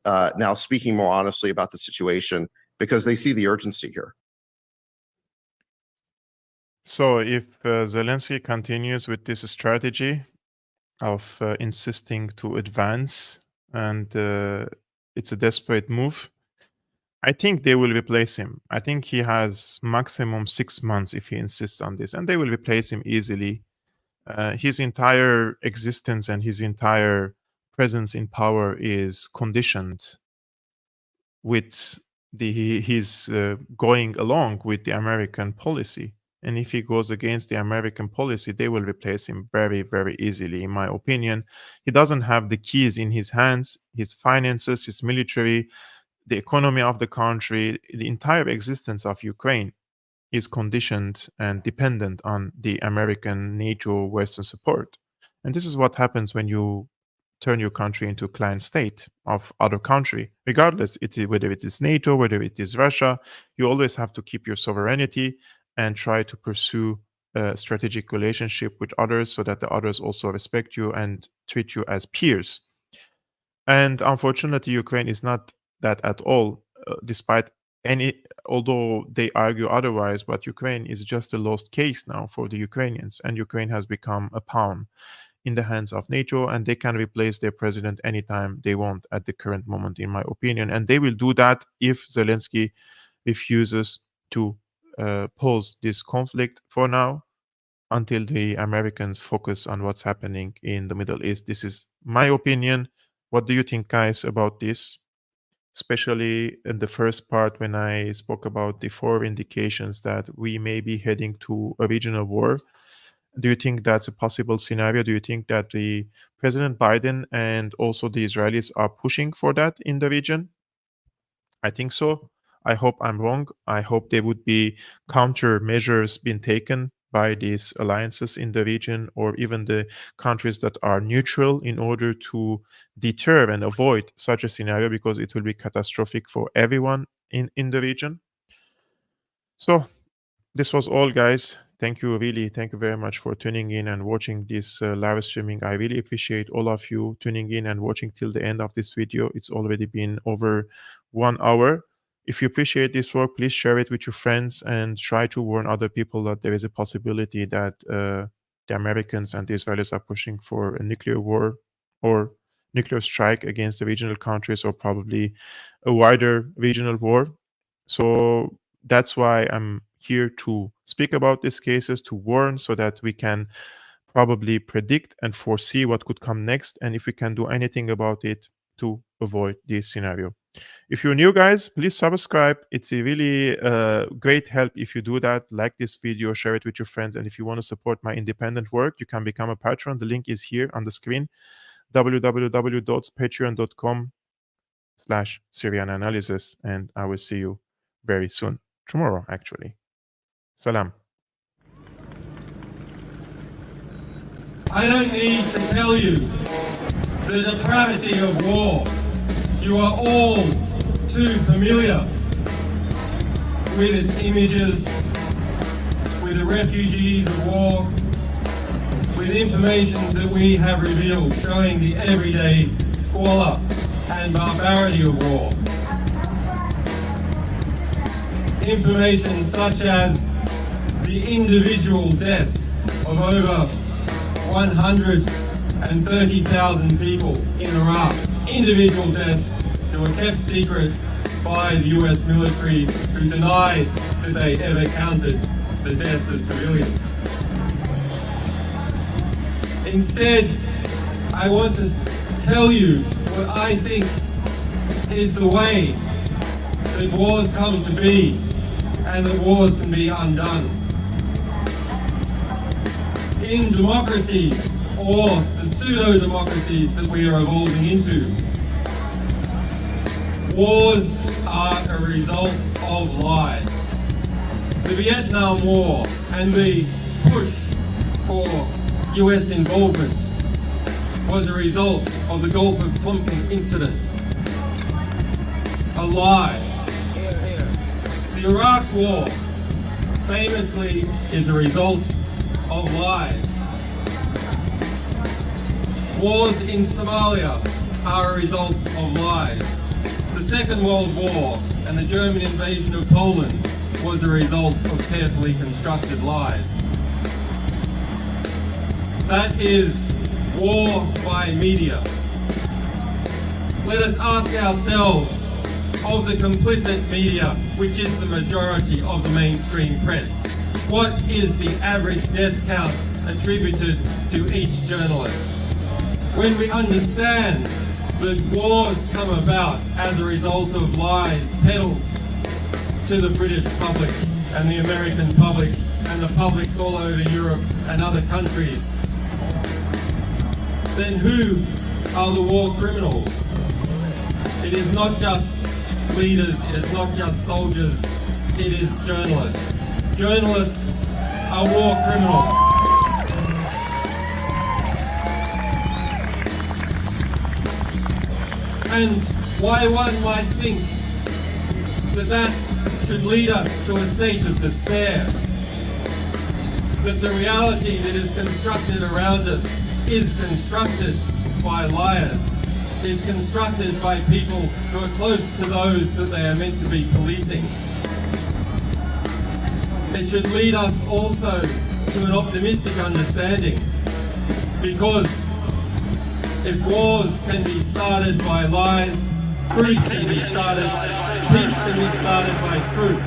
now speaking more honestly about the situation because they see the urgency here. So if Zelensky continues with this strategy of insisting to advance, and it's a desperate move, I think they will replace him. I think he has maximum 6 months if he insists on this, and they will replace him easily. His entire existence and his entire presence in power is conditioned with his going along with the American policy. And if he goes against the American policy, they will replace him very, very easily, in my opinion. He doesn't have the keys in his hands, his finances, his military, the economy of the country, the entire existence of Ukraine is conditioned and dependent on the American, NATO, Western support. And this is what happens when you turn your country into a client state of other country, regardless whether it is NATO, whether it is Russia. You always have to keep your sovereignty and try to pursue a strategic relationship with others so that the others also respect you and treat you as peers. And unfortunately, Ukraine is not that at all, despite although they argue otherwise, but Ukraine is just a lost case now for the Ukrainians, and Ukraine has become a pawn in the hands of NATO, and they can replace their president anytime they want at the current moment, in my opinion. And they will do that if Zelensky refuses to pause this conflict for now until the Americans focus on what's happening in the Middle East. This is my opinion. What do you think, guys, about this? Especially in the first part when I spoke about the 4 indications that we may be heading to a regional war. Do you think that's a possible scenario? Do you think that the President Biden and also the Israelis are pushing for that in the region? I think so. I hope I'm wrong. I hope there would be countermeasures being taken by these alliances in the region, or even the countries that are neutral, in order to deter and avoid such a scenario, because it will be catastrophic for everyone in the region. So this was all, guys. Thank you very much for tuning in and watching this live streaming. I really appreciate all of you tuning in and watching till the end of this video. It's already been over 1 hour. If you appreciate this work, please share it with your friends and try to warn other people that there is a possibility that the Americans and the Israelis are pushing for a nuclear war or nuclear strike against the regional countries, or probably a wider regional war. So that's why I'm here to speak about these cases, to warn, so that we can probably predict and foresee what could come next, and if we can do anything about it to avoid this scenario. If you're new, guys, please subscribe. It's a really great help if you do that. Like this video, share it with your friends, and if you want to support my independent work, you can become a patron. The link is here on the screen, www.patreon.com/Syriana Analysis, and I will see you very soon, tomorrow actually. Salam. I don't need to tell you the depravity of war. You are all too familiar with its images, with the refugees of war, with information that we have revealed showing the everyday squalor and barbarity of war. Information such as the individual deaths of over 130,000 people in Iraq. Individual deaths that were kept secret by the US military, who denied that they ever counted the deaths of civilians. Instead, I want to tell you what I think is the way that wars come to be and that wars can be undone. In democracies, or the pseudo-democracies that we are evolving into, wars are a result of lies. The Vietnam War and the push for US involvement was a result of the Gulf of Tonkin incident. A lie. The Iraq War famously is a result of lies. Wars in Somalia are a result of lies. The Second World War and the German invasion of Poland was a result of carefully constructed lies. That is war by media. Let us ask ourselves, of the complicit media, which is the majority of the mainstream press, what is the average death count attributed to each journalist? When we understand that wars come about as a result of lies peddled to the British public and the American public and the publics all over Europe and other countries, then who are the war criminals? It is not just leaders, it is not just soldiers, it is journalists. Journalists are war criminals. And why one might think that that should lead us to a state of despair, that the reality that is constructed around us is constructed by liars, is constructed by people who are close to those that they are meant to be policing. It should lead us also to an optimistic understanding, because if wars can be started by lies, peace can be started by truth.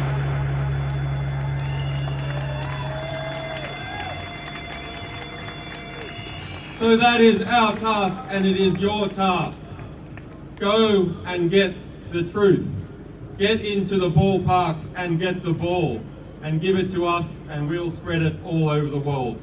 So that is our task, and it is your task. Go and get the truth. Get into the ballpark and get the ball, and give it to us, and we'll spread it all over the world.